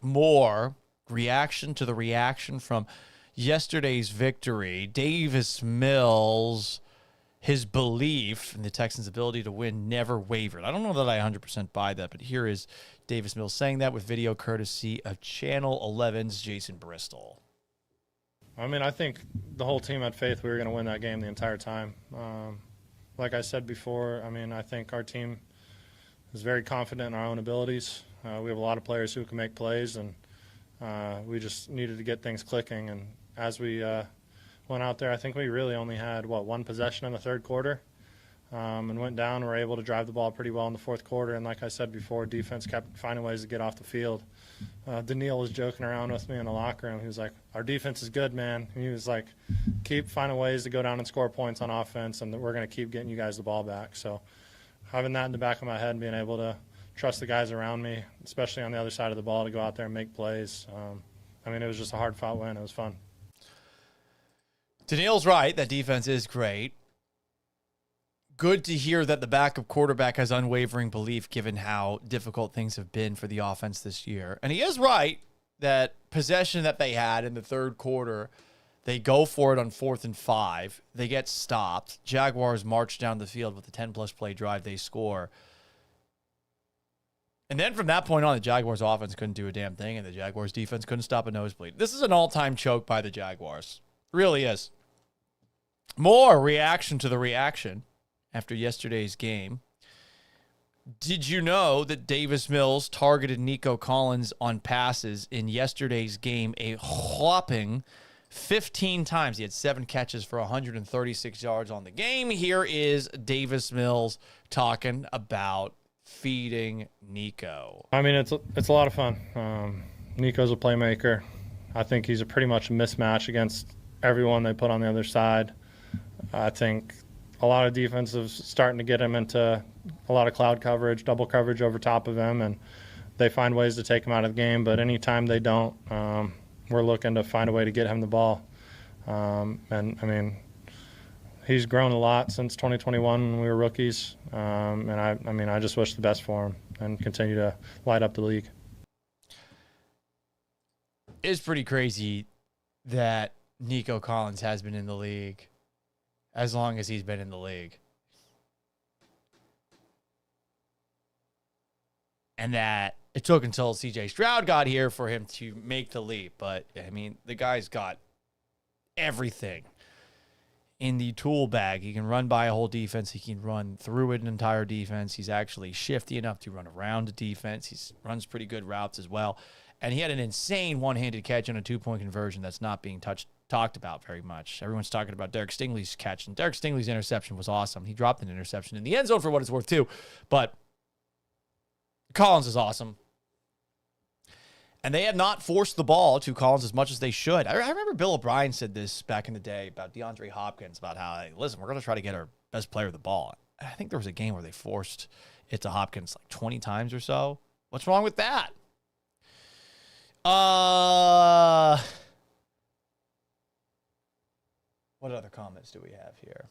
More reaction to the reaction from yesterday's victory. Davis Mills, his belief in the Texans' ability to win never wavered. I don't know that I 100% buy that, but here is Davis Mills saying that with video courtesy of Channel 11's Jason Bristol. I mean, I think the whole team had faith we were going to win that game the entire time. Like I said before, I mean, I think our team is very confident in our own abilities. We have a lot of players who can make plays, and we just needed to get things clicking. And as we went out there, I think we really only had, one possession in the third quarter, and went down and were able to drive the ball pretty well in the fourth quarter. And like I said before, defense kept finding ways to get off the field. Daniil was joking around with me in the locker room. He was like, our defense is good, man. And he was like, keep finding ways to go down and score points on offense, and we're going to keep getting you guys the ball back. So having that in the back of my head and being able to trust the guys around me, especially on the other side of the ball, to go out there and make plays. I mean, it was just a hard-fought win. It was fun. Daniil's right. That defense is great. Good to hear that the backup quarterback has unwavering belief given how difficult things have been for the offense this year. And he is right that possession that they had in the third quarter, they go for it on 4th and 5. They get stopped. Jaguars march down the field with a 10-plus play drive. They score. And then from that point on, the Jaguars offense couldn't do a damn thing, and the Jaguars defense couldn't stop a nosebleed. This is an all-time choke by the Jaguars. Really is. More reaction to the reaction after yesterday's game. Did you know that Davis Mills targeted Nico Collins on passes in yesterday's game a whopping 15 times? He had 7 catches for 136 yards on the game. Here is Davis Mills talking about feeding Nico. I mean, it's a lot of fun. Nico's a playmaker. I think he's a pretty much a mismatch against everyone they put on the other side. I think a lot of defensives starting to get him into a lot of cloud coverage, double coverage over top of him, and they find ways to take him out of the game. But anytime they don't, we're looking to find a way to get him the ball. And, I mean, he's grown a lot since 2021 when we were rookies. And, I just wish the best for him and continue to light up the league. It's pretty crazy that Nico Collins has been in the league as long as he's been in the league. And that it took until CJ Stroud got here for him to make the leap. But, I mean, the guy's got everything in the tool bag. He can run by a whole defense. He can run through an entire defense. He's actually shifty enough to run around a defense. He runs pretty good routes as well. And he had an insane one-handed catch on a 2-point conversion that's not being talked about very much. Everyone's talking about Derek Stingley's catch, and Derek Stingley's interception was awesome. He dropped an interception in the end zone for what it's worth, too. But Collins is awesome. And they have not forced the ball to Collins as much as they should. I remember Bill O'Brien said this back in the day about DeAndre Hopkins, about how, hey, listen, we're going to try to get our best player the ball. I think there was a game where they forced it to Hopkins like 20 times or so. What's wrong with that? What other comments do we have here?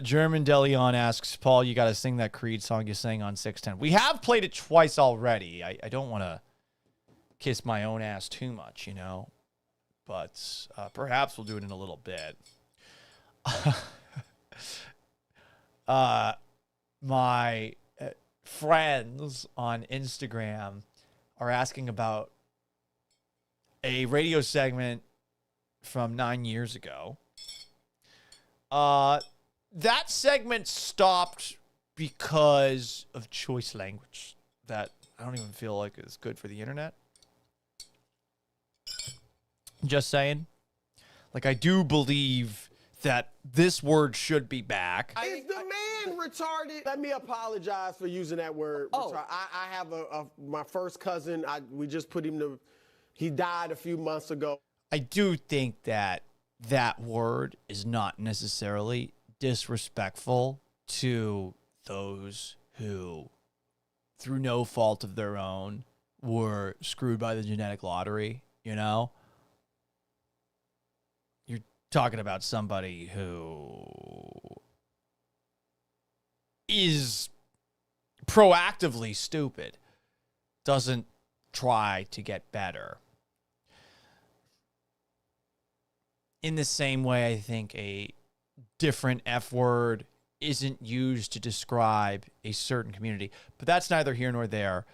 German Deleon asks, Paul, you got to sing that Creed song you sang on 610. We have played it twice already. I don't want to kiss my own ass too much, you know, but perhaps we'll do it in a little bit. My friends on Instagram are asking about a radio segment from 9 years ago. That segment stopped because of choice language that I don't even feel like is good for the internet. Just saying. Like, I do believe that this word should be back. Is the man retarded? Let me apologize for using that word. Oh. I have my first cousin. We just put him to, he died a few months ago. I do think that that word is not necessarily disrespectful to those who, through no fault of their own, were screwed by the genetic lottery, you know? You're talking about somebody who is proactively stupid, doesn't try to get better. In the same way, I think a different F word isn't used to describe a certain community, but that's neither here nor there.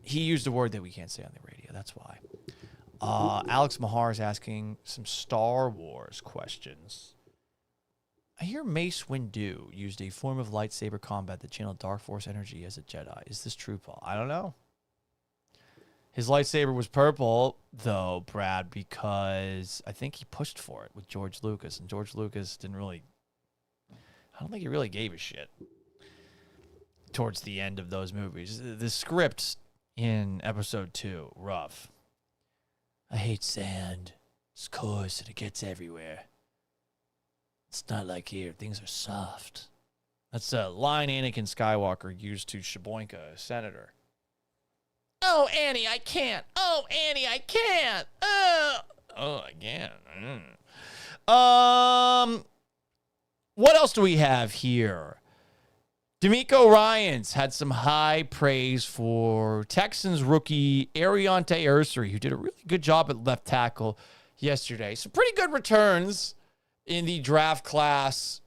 He used a word that we can't say on the radio. That's why. Alex Mahar is asking some Star Wars questions. I hear Mace Windu used a form of lightsaber combat that channeled Dark Force energy as a Jedi. Is this true, Paul? I don't know. His lightsaber was purple, though, Brad, because I think he pushed for it with George Lucas, and George Lucas didn't really... I don't think he really gave a shit towards the end of those movies. The script in Episode 2, rough. I hate sand. It's coarse and it gets everywhere. It's not like here. Things are soft. That's a line Anakin Skywalker used to Shaboinka, a senator. Oh, Annie, I can't. Oh, Annie, I can't. Oh, I can't. What else do we have here? D'Amico Ryans had some high praise for Texans rookie Ariante Ursary, who did a really good job at left tackle yesterday. Some pretty good returns in the draft class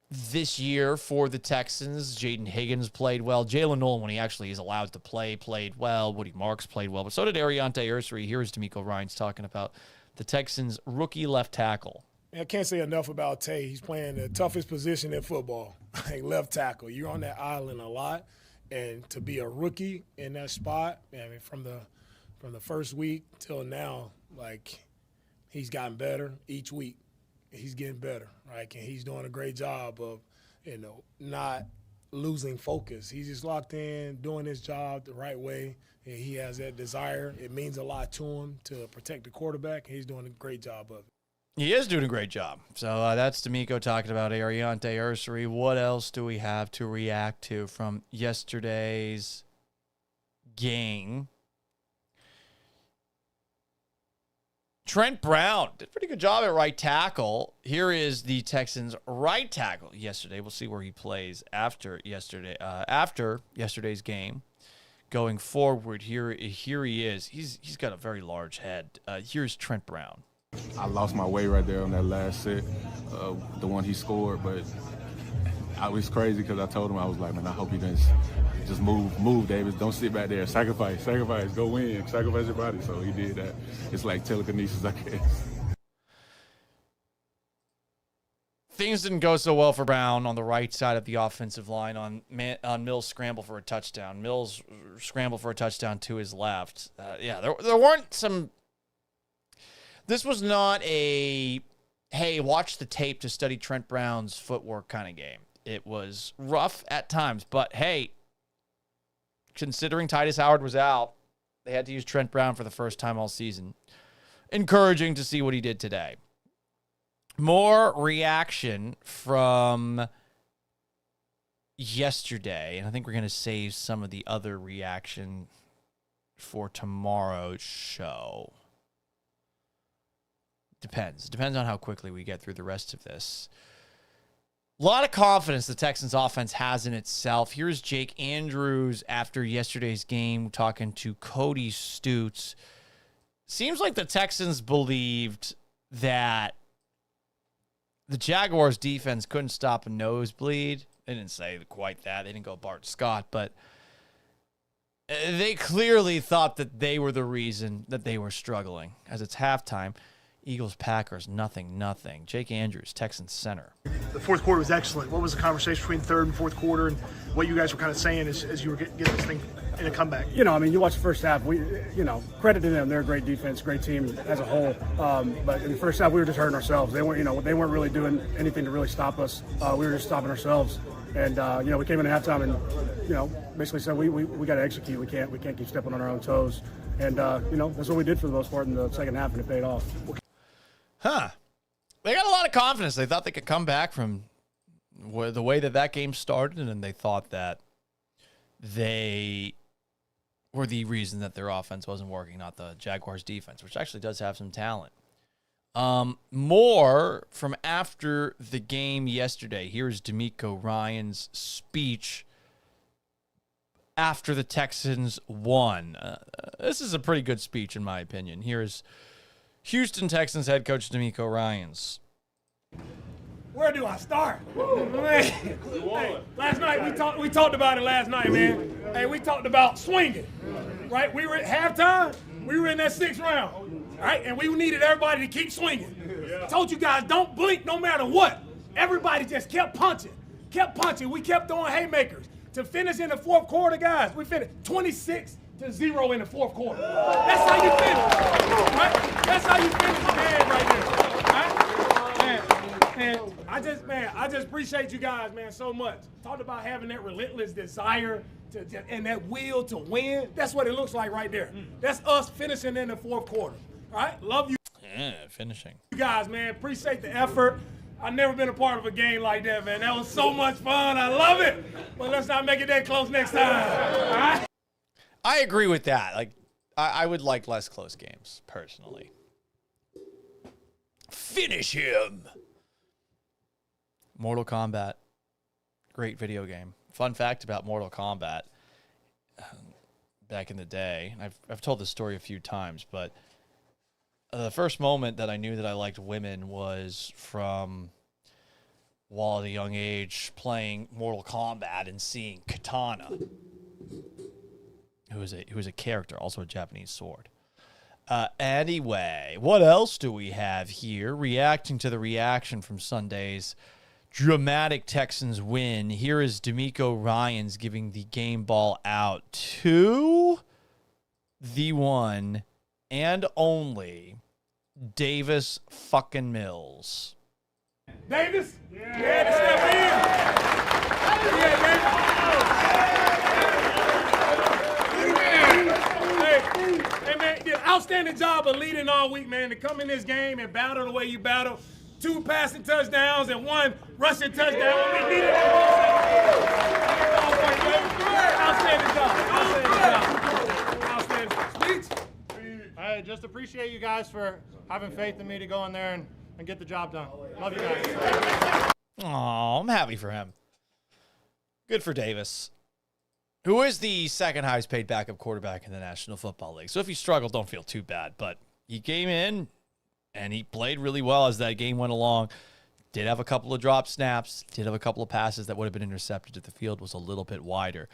this year for the Texans. Jaden Higgins played well. Jalen Nolan, when he actually is allowed to play, played well. Woody Marks played well. But so did Ariante Ursary. Here's D'Amico Ryans talking about the Texans rookie left tackle. I can't say enough about Tay. He's playing the toughest position in football, like left tackle. You're on that island a lot, and to be a rookie in that spot, I mean, from the first week till now, like, he's gotten better each week. He's getting better, right? And he's doing a great job of, not losing focus. He's just locked in, doing his job the right way, and he has that desire. It means a lot to him to protect the quarterback, and he's doing a great job of it. He is doing a great job. So that's D'Amico talking about Ariante Ursary. What else do we have to react to from yesterday's game? Trent Brown did a pretty good job at right tackle. Here is the Texans' right tackle yesterday. We'll see where he plays after yesterday's game. Going forward, here he is. He's got a very large head. Here's Trent Brown. I lost my way right there on that last set, the one he scored, but I was crazy because I told him, I was like, man, I hope he doesn't just move, Davis. Don't sit back there. Sacrifice, go win, sacrifice your body. So he did that. It's like telekinesis, I guess. Things didn't go so well for Brown on the right side of the offensive line on Mills' scramble for a touchdown. Mills scramble for a touchdown to his left. There weren't some... This was not a, hey, watch the tape to study Trent Brown's footwork kind of game. It was rough at times, but hey, considering Titus Howard was out, they had to use Trent Brown for the first time all season. Encouraging to see what he did today. More reaction from yesterday, and I think we're going to save some of the other reaction for tomorrow's show. Depends on how quickly we get through the rest of this. A lot of confidence the Texans offense has in itself. Here's Jake Andrews after yesterday's game talking to Cody Stutes. Seems like the Texans believed that the Jaguars defense couldn't stop a nosebleed. They didn't say quite that. They didn't go Bart Scott, but they clearly thought that they were the reason that they were struggling. As it's halftime, Eagles-Packers, 0-0. Jake Andrews, Texans center. The fourth quarter was excellent. What was the conversation between third and fourth quarter, and what you guys were kind of saying as you were getting this thing in a comeback? You watch the first half. Credit to them. They're a great defense, great team as a whole. But in the first half, we were just hurting ourselves. They weren't really doing anything to really stop us. We were just stopping ourselves. And we came in at halftime and basically said we got to execute. We can't keep stepping on our own toes. And that's what we did for the most part in the second half, and it paid off. They got a lot of confidence. They thought they could come back from the way that game started, and they thought that they were the reason that their offense wasn't working, not the Jaguars' defense, which actually does have some talent. More from after the game yesterday. Here's D'Amico Ryan's speech after the Texans won. This is a pretty good speech, in my opinion. Here's Houston Texans head coach D'Amico Ryans. Where do I start? Hey, last night we talked about it last night, man. Hey, we talked about swinging, right? We were at halftime. We were in that 6th round, right? And we needed everybody to keep swinging. I told you guys, don't blink no matter what. Everybody just kept punching. We kept throwing haymakers. To finish in the fourth quarter, guys, we finished 26-0 in the fourth quarter. That's how you finish, right? That's how you finish the game right there, right? And I just appreciate you guys, man, so much. Talked about having that relentless desire and that will to win. That's what it looks like right there. That's us finishing in the fourth quarter, all right? Love you. Yeah, finishing. You guys, man, appreciate the effort. I've never been a part of a game like that, man. That was so much fun. I love it. But let's not make it that close next time. All right? I agree with that. Like, I would like less close games, personally. Finish him. Mortal Kombat. Great video game. Fun fact about Mortal Kombat. Back in the day, I've told this story a few times, but the first moment that I knew that I liked women was from, while at a young age, playing Mortal Kombat and seeing Katana, who was a character, also a Japanese sword. Anyway, what else do we have here? Reacting to the reaction from Sunday's dramatic Texans win. Here is D'Amico Ryans giving the game ball out to the one and only Davis fucking Mills. Davis? Yeah, to step in. Hey, man, did an outstanding job of leading all week, man, to come in this game and battle the way you battle. 2 passing touchdowns and 1 rushing touchdown. We needed Outstanding job. Speech? I just appreciate you guys for having faith in me to go in there and get the job done. Love you guys. Aw, I'm happy for him. Good for Davis, who is the second highest paid backup quarterback in the National Football League. So if he struggled, don't feel too bad. But he came in, and he played really well as that game went along. Did have a couple of drop snaps. Did have a couple of passes that would have been intercepted if the field was a little bit wider.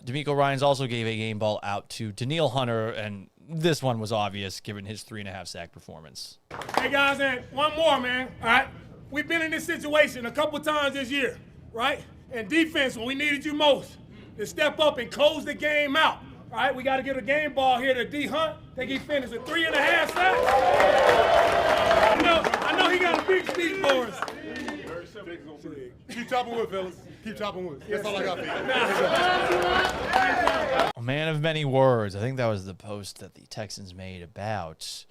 D'Amico Ryans also gave a game ball out to Danielle Hunter, and this one was obvious given his 3.5 sack performance. Hey, guys, and one more, man, all right? We've been in this situation a couple times this year, right? And defense, when we needed you most, to step up and close the game out. All right, we got to get a game ball here to D. Hunt. I think he finished with 3.5 sacks. I know he got a big speech for us. Keep chopping wood, fellas. Keep chopping wood. That's all I got for you. A man of many words. I think that was the post that the Texans made about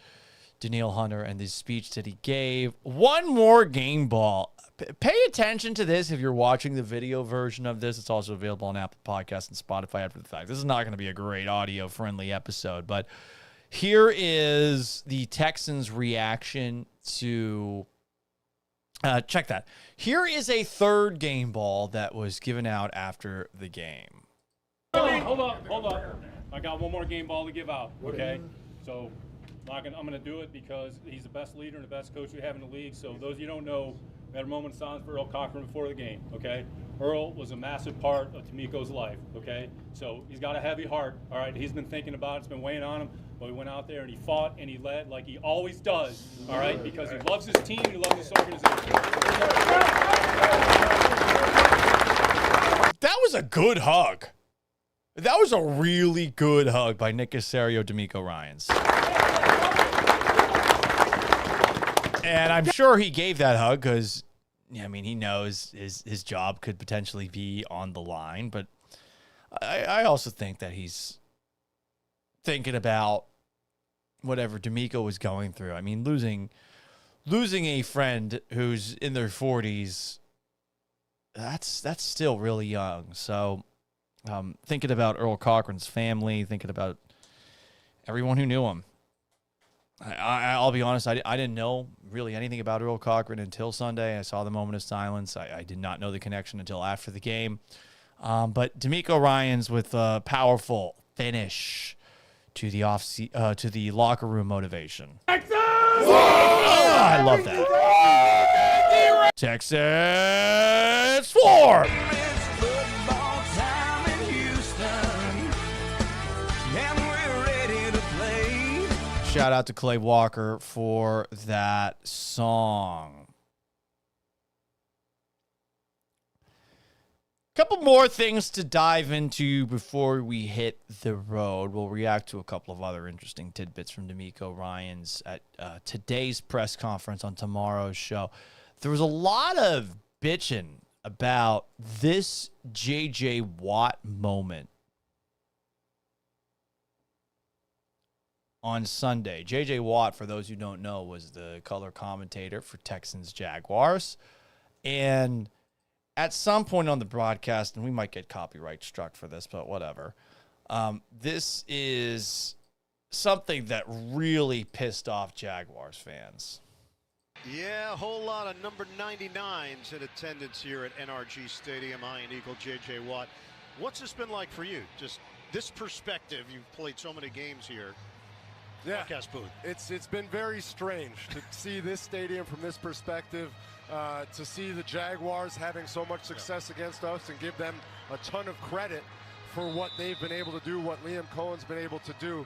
Danielle Hunter and the speech that he gave. One more game ball. Pay attention to this if you're watching the video version of this. It's also available on Apple Podcasts and Spotify after the fact. This is not going to be a great audio-friendly episode, but here is the Texans' reaction to... check that. Here is a third game ball that was given out after the game. Hold up. I got one more game ball to give out, okay? So I'm going to do it because he's the best leader and the best coach we have in the league. So those of you who don't know, we had a moment of silence for Earl Cochran before the game, okay? Earl was a massive part of D'Amico's life, okay? So he's got a heavy heart, all right? He's been thinking about it. It's been weighing on him. But he went out there and he fought and he led like he always does, all right? Because he loves his team and he loves his organization. That was a good hug. That was a really good hug by Nick Caserio, D'Amico Ryans. And I'm sure he gave that hug because, I mean, he knows his job could potentially be on the line. But I also think that he's thinking about whatever D'Amico was going through. I mean, losing a friend who's in their 40s, that's still really young. So thinking about Earl Cochran's family, thinking about everyone who knew him. I'll be honest, I didn't know really anything about Earl Cochran until Sunday. I saw the moment of silence. I did not know the connection until after the game. But D'Amico Ryans with a powerful finish to the locker room motivation. Texas! I love that. Texas Swarm! Shout out to Clay Walker for that song. Couple more things to dive into before we hit the road. We'll react to a couple of other interesting tidbits from D'Amico Ryans at today's press conference on tomorrow's show. There was a lot of bitching about this J.J. Watt moment on Sunday. J.J. Watt, for those who don't know, was the color commentator for Texans Jaguars. And at some point on the broadcast, and we might get copyright struck for this, but whatever, this is something that really pissed off Jaguars fans. Yeah, a whole lot of number 99s in attendance here at NRG Stadium. Iron Eagle J.J. Watt. What's this been like for you? Just this perspective, you've played so many games here. Yeah, broadcast booth. It's been very strange to see this stadium from this perspective, to see the Jaguars having so much success against us and give them a ton of credit for what they've been able to do, what Liam Cohen's been able to do.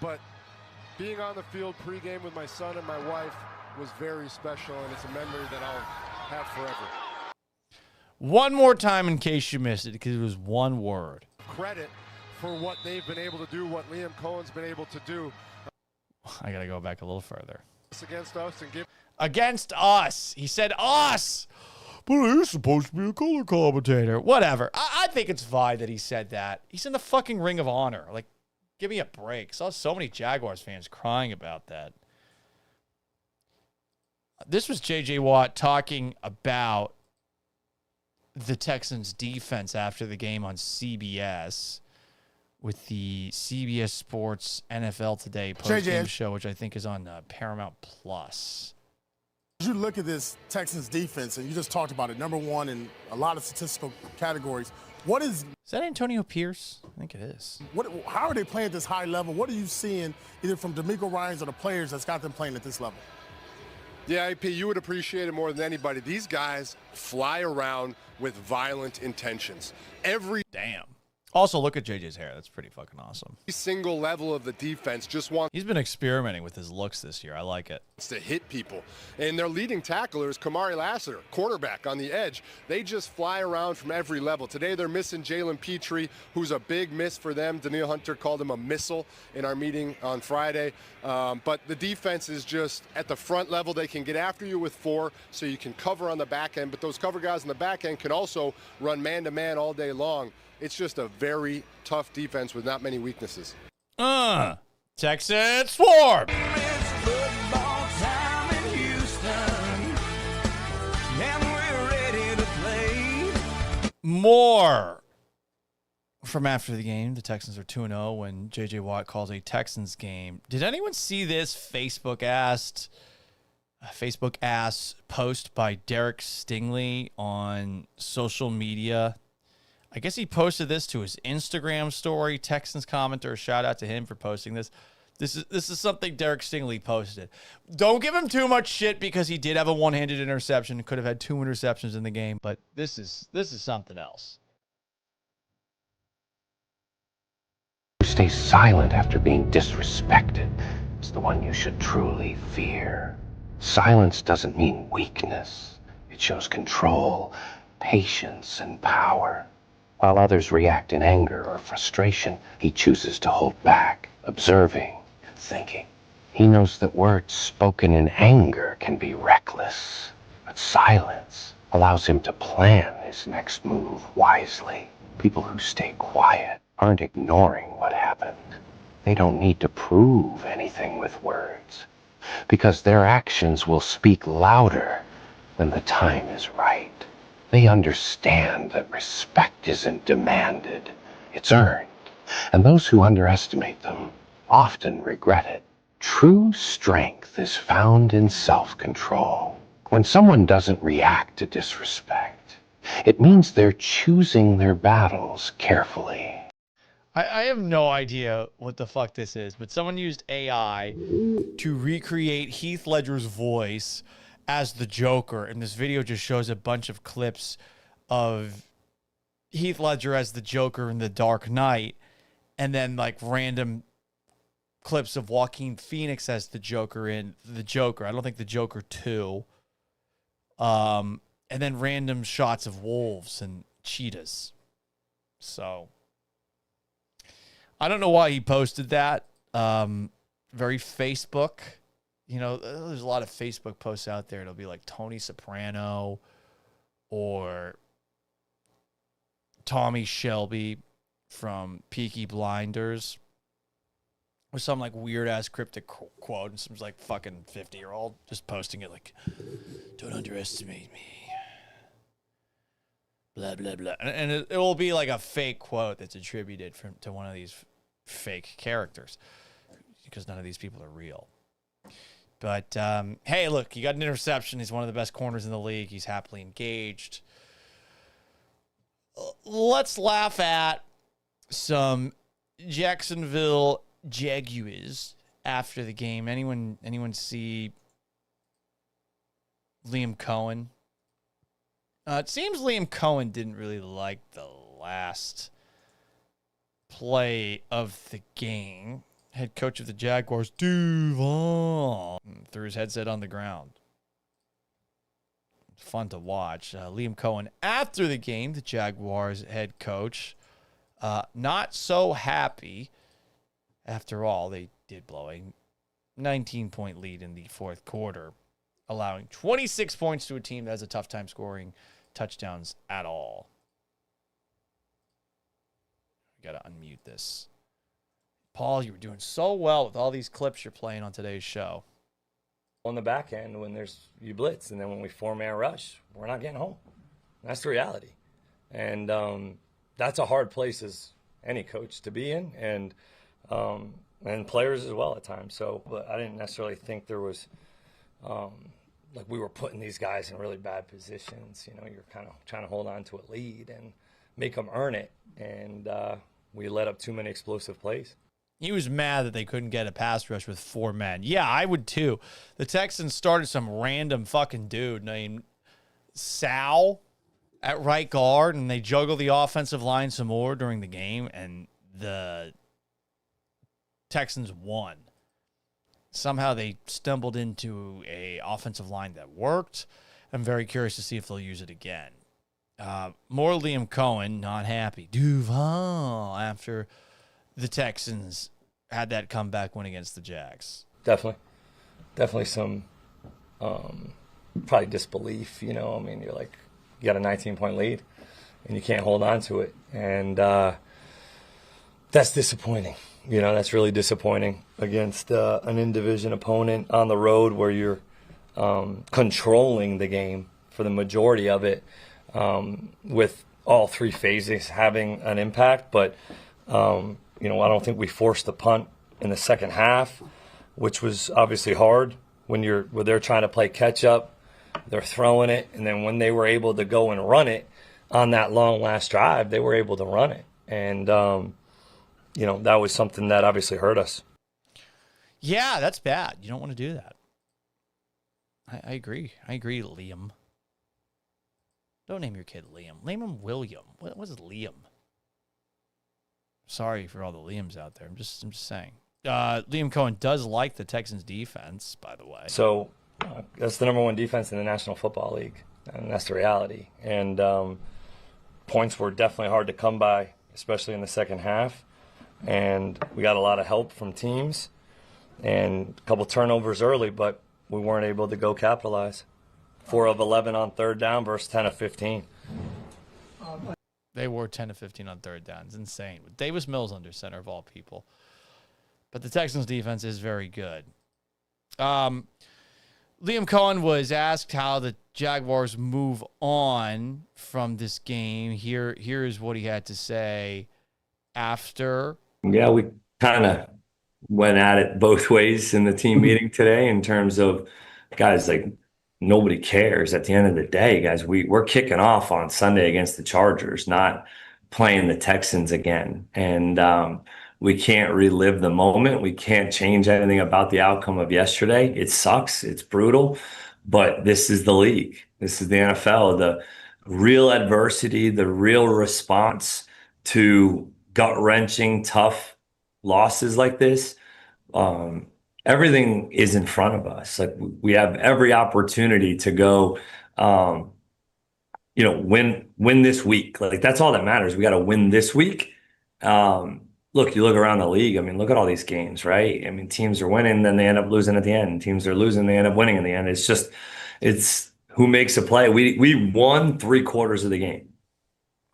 But being on the field pregame with my son and my wife was very special, and it's a memory that I'll have forever. One more time in case you missed it, because it was one word. Credit for what they've been able to do, what Liam Cohen's been able to do. I got to go back a little further. Against us and give. Against us. He said us. But he's supposed to be a color commentator. Whatever. I think it's fine that he said that. He's in the fucking Ring of Honor. Like, give me a break. I saw so many Jaguars fans crying about that. This was J.J. Watt talking about the Texans defense after the game on CBS with the CBS Sports NFL Today post-game show, which I think is on Paramount Plus. As you look at this Texans defense, and you just talked about it, number one in a lot of statistical categories, is that Antonio Pierce? I think it is. How are they playing at this high level? What are you seeing either from D'Amico Ryans or the players that's got them playing at this level? Yeah, AP, you would appreciate it more than anybody. These guys fly around with violent intentions. Damn. Also, look at JJ's hair. That's pretty fucking awesome. Single level of the defense just wants He's been experimenting with his looks this year. I like it. to hit people. And their leading tackler is Kamari Lassiter, cornerback on the edge. They just fly around from every level. Today they're missing Jalen Petrie, who's a big miss for them. Daniil Hunter called him a missile in our meeting on Friday. But the defense is just at the front level. They can get after you with 4, so you can cover on the back end. But those cover guys on the back end can also run man-to-man all day long. It's just a very tough defense with not many weaknesses. Texans Swarm. More from after the game. The Texans are 2-0 when J.J. Watt calls a Texans game. Did anyone see this Facebook ass post by Derek Stingley on social media? I guess he posted this to his Instagram story. Texans commenter, shout out to him for posting this. This is something Derek Stingley posted. Don't give him too much shit because he did have a one-handed interception. Could have had 2 interceptions in the game, but this is something else. Who stays silent after being disrespected is the one you should truly fear. Silence doesn't mean weakness. It shows control, patience, and power. While others react in anger or frustration, he chooses to hold back, observing and thinking. He knows that words spoken in anger can be reckless, but silence allows him to plan his next move wisely. People who stay quiet aren't ignoring what happened. They don't need to prove anything with words, because their actions will speak louder when the time is right. They understand that respect isn't demanded, it's earned. And those who underestimate them often regret it. True strength is found in self-control. When someone doesn't react to disrespect, it means they're choosing their battles carefully. I have no idea what the fuck this is, but someone used AI to recreate Heath Ledger's voice as the Joker, and this video just shows a bunch of clips of Heath Ledger as the Joker in The Dark Knight, and then like random clips of Joaquin Phoenix as the Joker in The Joker. I don't think The Joker 2. And then random shots of wolves and cheetahs. So I don't know why he posted that. Very Facebook. You know, there's a lot of Facebook posts out there. It'll be like Tony Soprano or Tommy Shelby from Peaky Blinders or some like weird-ass cryptic quote. And some like fucking 50-year-old just posting it like, don't underestimate me. Blah, blah, blah. And it will be like a fake quote that's attributed to one of these fake characters because none of these people are real. But, hey, look, he got an interception. He's one of the best corners in the league. He's happily engaged. Let's laugh at some Jacksonville Jaguars after the game. Anyone see Liam Cohen? It seems Liam Cohen didn't really like the last play of the game. Head coach of the Jaguars, Duval, threw his headset on the ground. Fun to watch. Liam Cohen, after the game, the Jaguars head coach, not so happy. After all, they did blow a 19-point lead in the fourth quarter, allowing 26 points to a team that has a tough time scoring touchdowns at all. We got to unmute this. Paul, you were doing so well with all these clips you're playing on today's show. On the back end, when you blitz, and then when we 4-man rush, we're not getting home. That's the reality. And that's a hard place as any coach to be in, and players as well at times. So, but I didn't necessarily think there was like we were putting these guys in really bad positions. You know, you're kind of trying to hold on to a lead and make them earn it, and we let up too many explosive plays. He was mad that they couldn't get a pass rush with 4 men. Yeah, I would too. The Texans started some random fucking dude named Sal at right guard, and they juggle the offensive line some more during the game, and the Texans won. Somehow they stumbled into a offensive line that worked. I'm very curious to see if they'll use it again. More Liam Cohen, not happy. Duval after the Texans had that comeback win against the Jags. Definitely some probably disbelief, you know. I mean, you're like, you got a 19-point lead and you can't hold on to it. And that's disappointing. You know, that's really disappointing against an in-division opponent on the road where you're controlling the game for the majority of it, with all three phases having an impact. But, you know, I don't think we forced the punt in the second half, which was obviously hard when they're trying to play catch-up. They're throwing it, and then when they were able to go and run it on that long last drive, they were able to run it. And, you know, that was something that obviously hurt us. Yeah, that's bad. You don't want to do that. I agree. I agree, Liam. Don't name your kid Liam. Name him William. What is Liam? Sorry for all the Liams out there. I'm just saying. Liam Cohen does like the Texans defense, by the way. So that's the number one defense in the National Football League, and that's the reality. And points were definitely hard to come by, especially in the second half. And we got a lot of help from teams and a couple turnovers early, but we weren't able to go capitalize. 4 of 11 on third down versus 10 of 15. They were 10 of 15 on third down. It's insane. With Davis Mills under center of all people. But the Texans defense is very good. Liam Cohen was asked how the Jaguars move on from this game. Here is what he had to say after. Yeah, we kind of went at it both ways in the team meeting today in terms of, guys, like, nobody cares at the end of the day, guys. We're kicking off on Sunday against the Chargers, not playing the Texans again. And we can't relive the moment. We can't change anything about the outcome of yesterday. It sucks. It's brutal. But this is the league. This is the NFL. The real adversity, the real response to gut-wrenching, tough losses like this, everything is in front of us. Like, we have every opportunity to go, win this week. Like, that's all that matters. We got to win this week. Look, you look around the league. I mean, look at all these games, right? I mean, teams are winning, then they end up losing at the end. Teams are losing, they end up winning in the end. It's who makes a play. We won 3/4 of the game.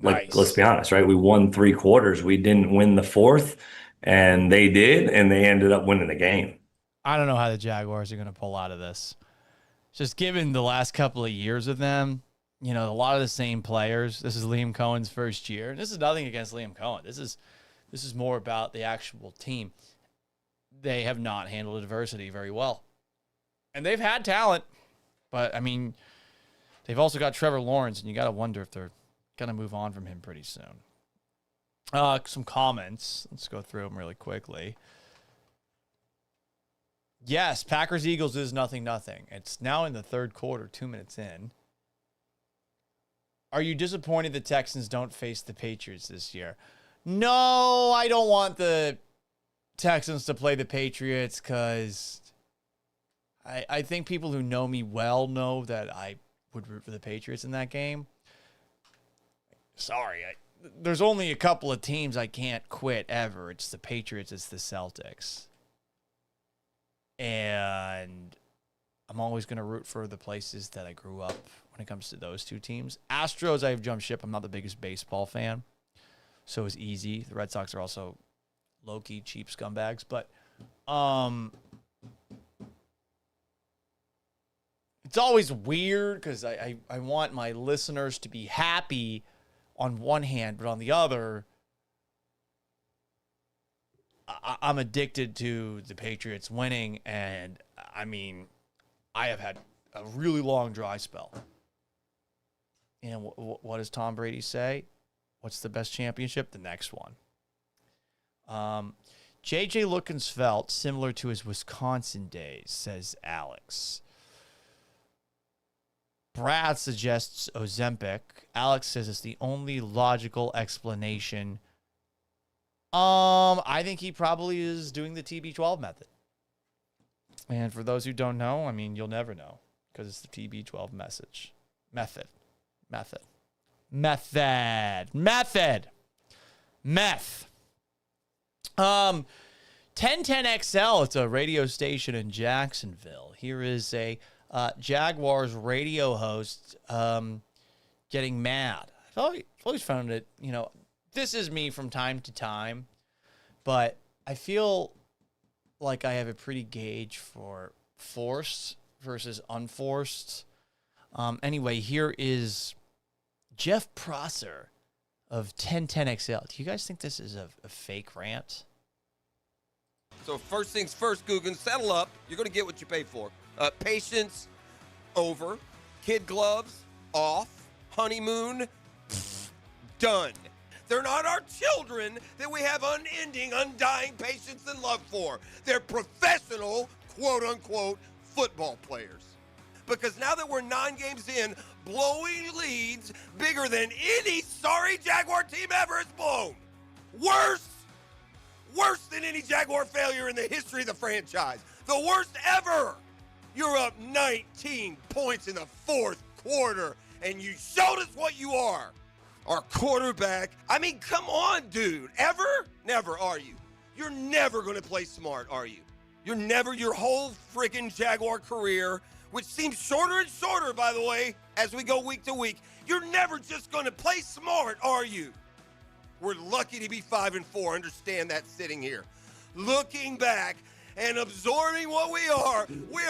Like, nice. Let's be honest, right? We won 3/4. We didn't win the fourth, and they did, and they ended up winning the game. I don't know how the Jaguars are going to pull out of this. Just given the last couple of years of them, a lot of the same players. This is Liam Cohen's first year. And this is nothing against Liam Cohen. This is more about the actual team. They have not handled adversity very well. And they've had talent. But, I mean, they've also got Trevor Lawrence, and you got to wonder if they're going to move on from him pretty soon. Some comments. Let's go through them really quickly. Yes, Packers-Eagles is 0-0. It's now in the third quarter, 2 minutes in. Are you disappointed the Texans don't face the Patriots this year? No, I don't want the Texans to play the Patriots because I think people who know me well know that I would root for the Patriots in that game. Sorry, there's only a couple of teams I can't quit ever. It's the Patriots, it's the Celtics. And I'm always going to root for the places that I grew up when it comes to those two teams. Astros, I have jumped ship. I'm not the biggest baseball fan. So it's easy. The Red Sox are also low-key cheap scumbags. But it's always weird because I want my listeners to be happy on one hand, but on the other, I'm addicted to the Patriots winning, and I mean, I have had a really long dry spell. And what does Tom Brady say? What's the best championship? The next one. JJ looking svelte, similar to his Wisconsin days, says Alex. Brad suggests Ozempic. Alex says it's the only logical explanation. I think he probably is doing the TB12 method. And for those who don't know, I mean, you'll never know because it's the TB12 method. Meth. 1010XL, it's a radio station in Jacksonville. Here is a Jaguars radio host getting mad. I've always found it, this is me from time to time, but I feel like I have a pretty gauge for forced versus unforced. Anyway, here is Jeff Prosser of 1010XL. Do you guys think this is a fake rant? So first things first, Guggen, settle up. You're going to get what you pay for. Patience, over. Kid gloves, off. Honeymoon, done. They're not our children that we have unending, undying patience and love for. They're professional, quote-unquote, football players. Because now that we're 9 games in, blowing leads bigger than any sorry Jaguar team ever has blown. Worse than any Jaguar failure in the history of the franchise. The worst ever. You're up 19 points in the 4th quarter, and you showed us what you are. Our quarterback. I mean, come on, dude. Ever? Never, are you? You're never going to play smart, are you? You're never, your whole freaking Jaguar career, which seems shorter and shorter, by the way, as we go week to week. You're never just going to play smart, are you? We're lucky to be 5-4. Understand that sitting here. Looking back and absorbing what we are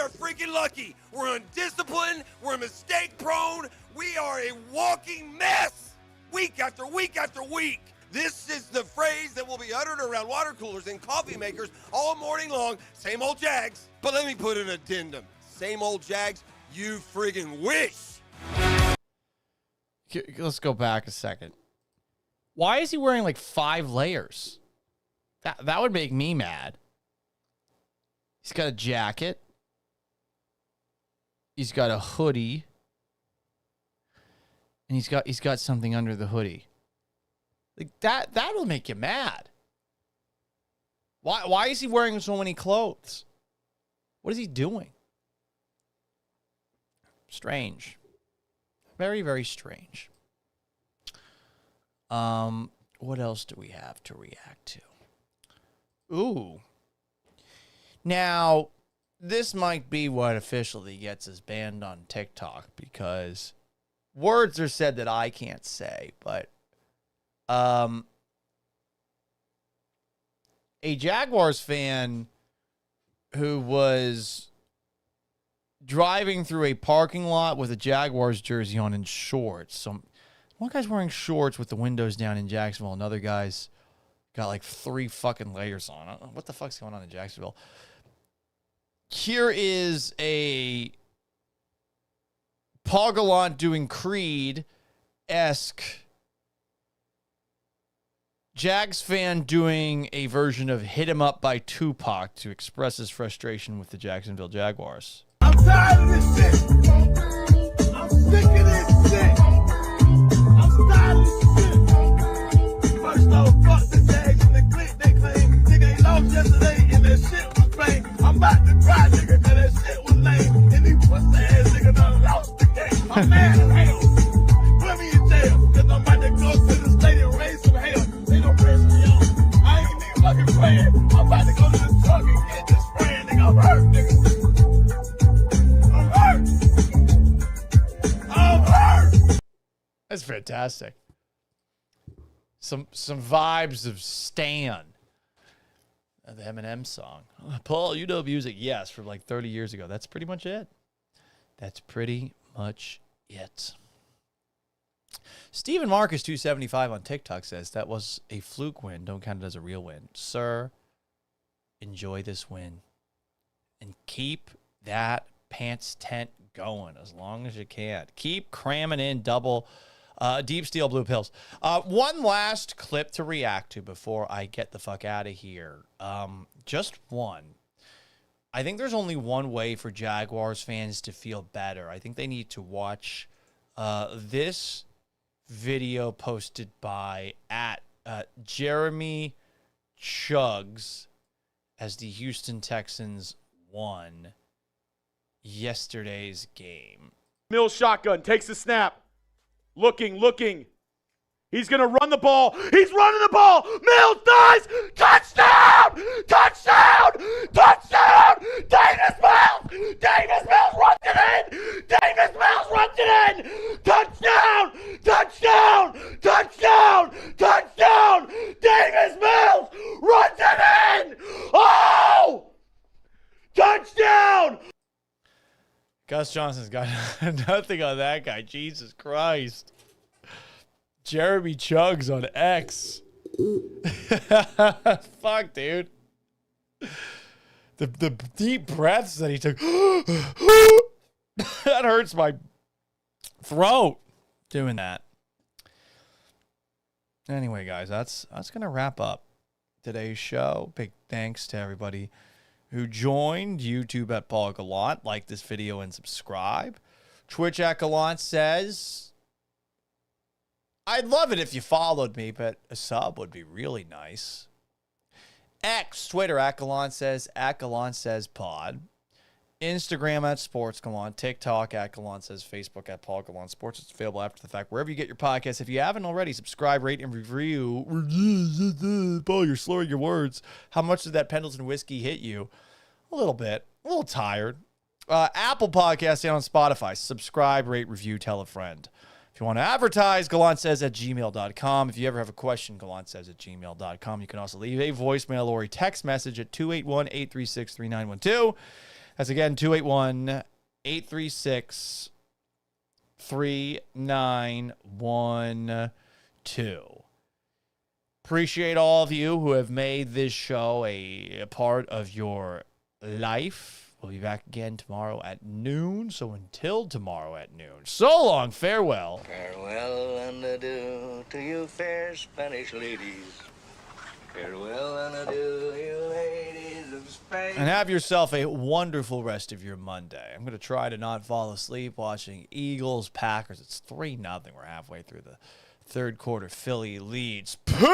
freaking lucky. We're undisciplined. We're mistake prone. We are a walking mess week after week after week. This is the phrase that will be uttered around water coolers and coffee makers all morning long. Same old Jags. But let me put an addendum. Same old Jags, you friggin' wish. Let's go back a second. Why is he wearing like 5 layers? That would make me mad. He's got a jacket. He's got a hoodie. And he's got something under the hoodie. Like that'll make you mad. Why is he wearing so many clothes? What is he doing? Strange. Very, very strange. What else do we have to react to? Ooh. Now, this might be what officially gets us banned on TikTok because words are said that I can't say, but a Jaguars fan who was driving through a parking lot with a Jaguars jersey on and shorts. So one guy's wearing shorts with the windows down in Jacksonville. Another guy's got like 3 fucking layers on. I don't know what the fuck's going on in Jacksonville. Here is a Paul Gallant doing Creed-esque Jags fan doing a version of Hit 'Em Up by Tupac to express his frustration with the Jacksonville Jaguars. I'm tired of this shit. I'm sick of this shit. I'm tired of this shit. First off, fuck the Jags and the click they claim. Nigga, they lost yesterday and that shit was plain. I'm about to cry, nigga, cause that shit was lame. And these pussy ass niggas done lost the game. I'm mad as hell. Put me in jail, cause I'm about to go to the stadium and raise some hell. They don't press me on. I ain't even fucking praying. I'm about to go to the truck and get this spraying, nigga. I'm hurt, nigga. That's fantastic. Some vibes of Stan. The Eminem song. Paul, you know music? Yes, from like 30 years ago. That's pretty much it. That's pretty much it. Stephen Marcus 275 on TikTok says that was a fluke win. Don't count it as a real win. Sir, enjoy this win. And keep that pants tent going as long as you can. Keep cramming in double deep steel blue pills. One last clip to react to before I get the fuck out of here. Just one. I think there's only one way for Jaguars fans to feel better. I think they need to watch this video posted by Jeremy Chugs as the Houston Texans won yesterday's game. Mills shotgun, takes the snap. Looking. He's going to run the ball. He's running the ball. Mills dies. Touchdown! Touchdown! Touchdown! Davis Mills runs it in! Davis Mills runs it in! Touchdown! Touchdown! Touchdown! Touchdown! Davis Mills runs it in! Oh! Touchdown! Gus Johnson's got nothing on that guy. Jesus Christ. Jeremy Chugs on X. Fuck, dude. The deep breaths that he took. That hurts my throat doing that. Anyway, guys, that's going to wrap up today's show. Big thanks to everybody who joined. YouTube at Paul Gallant. Like this video and subscribe. Twitch at Gallant says, I'd love it if you followed me, but a sub would be really nice. X, Twitter at Gallant says pod. Instagram at Sports Gallant. TikTok at Gallant says. Facebook at Paul Gallant Sports. It's available after the fact wherever you get your podcasts. If you haven't already, subscribe, rate, and review. Paul, you're slurring your words. How much did that Pendleton whiskey hit you? A little bit. A little tired. Apple Podcasts and on Spotify. Subscribe, rate, review, tell a friend. If you want to advertise, gallantsays at gmail.com. If you ever have a question, gallantsays at gmail.com. You can also leave a voicemail or a text message at 281-836-3912. That's again 281-836-3912. Appreciate all of you who have made this show a part of your life. We'll be back again tomorrow at noon. So until tomorrow at noon, so long, farewell. Farewell and adieu to you fair Spanish ladies. Farewell and adieu, you ladies of Spain. And have yourself a wonderful rest of your Monday. I'm going to try to not fall asleep watching Eagles, Packers. It's 3-0. We're halfway through the third quarter. Philly leads. Peace!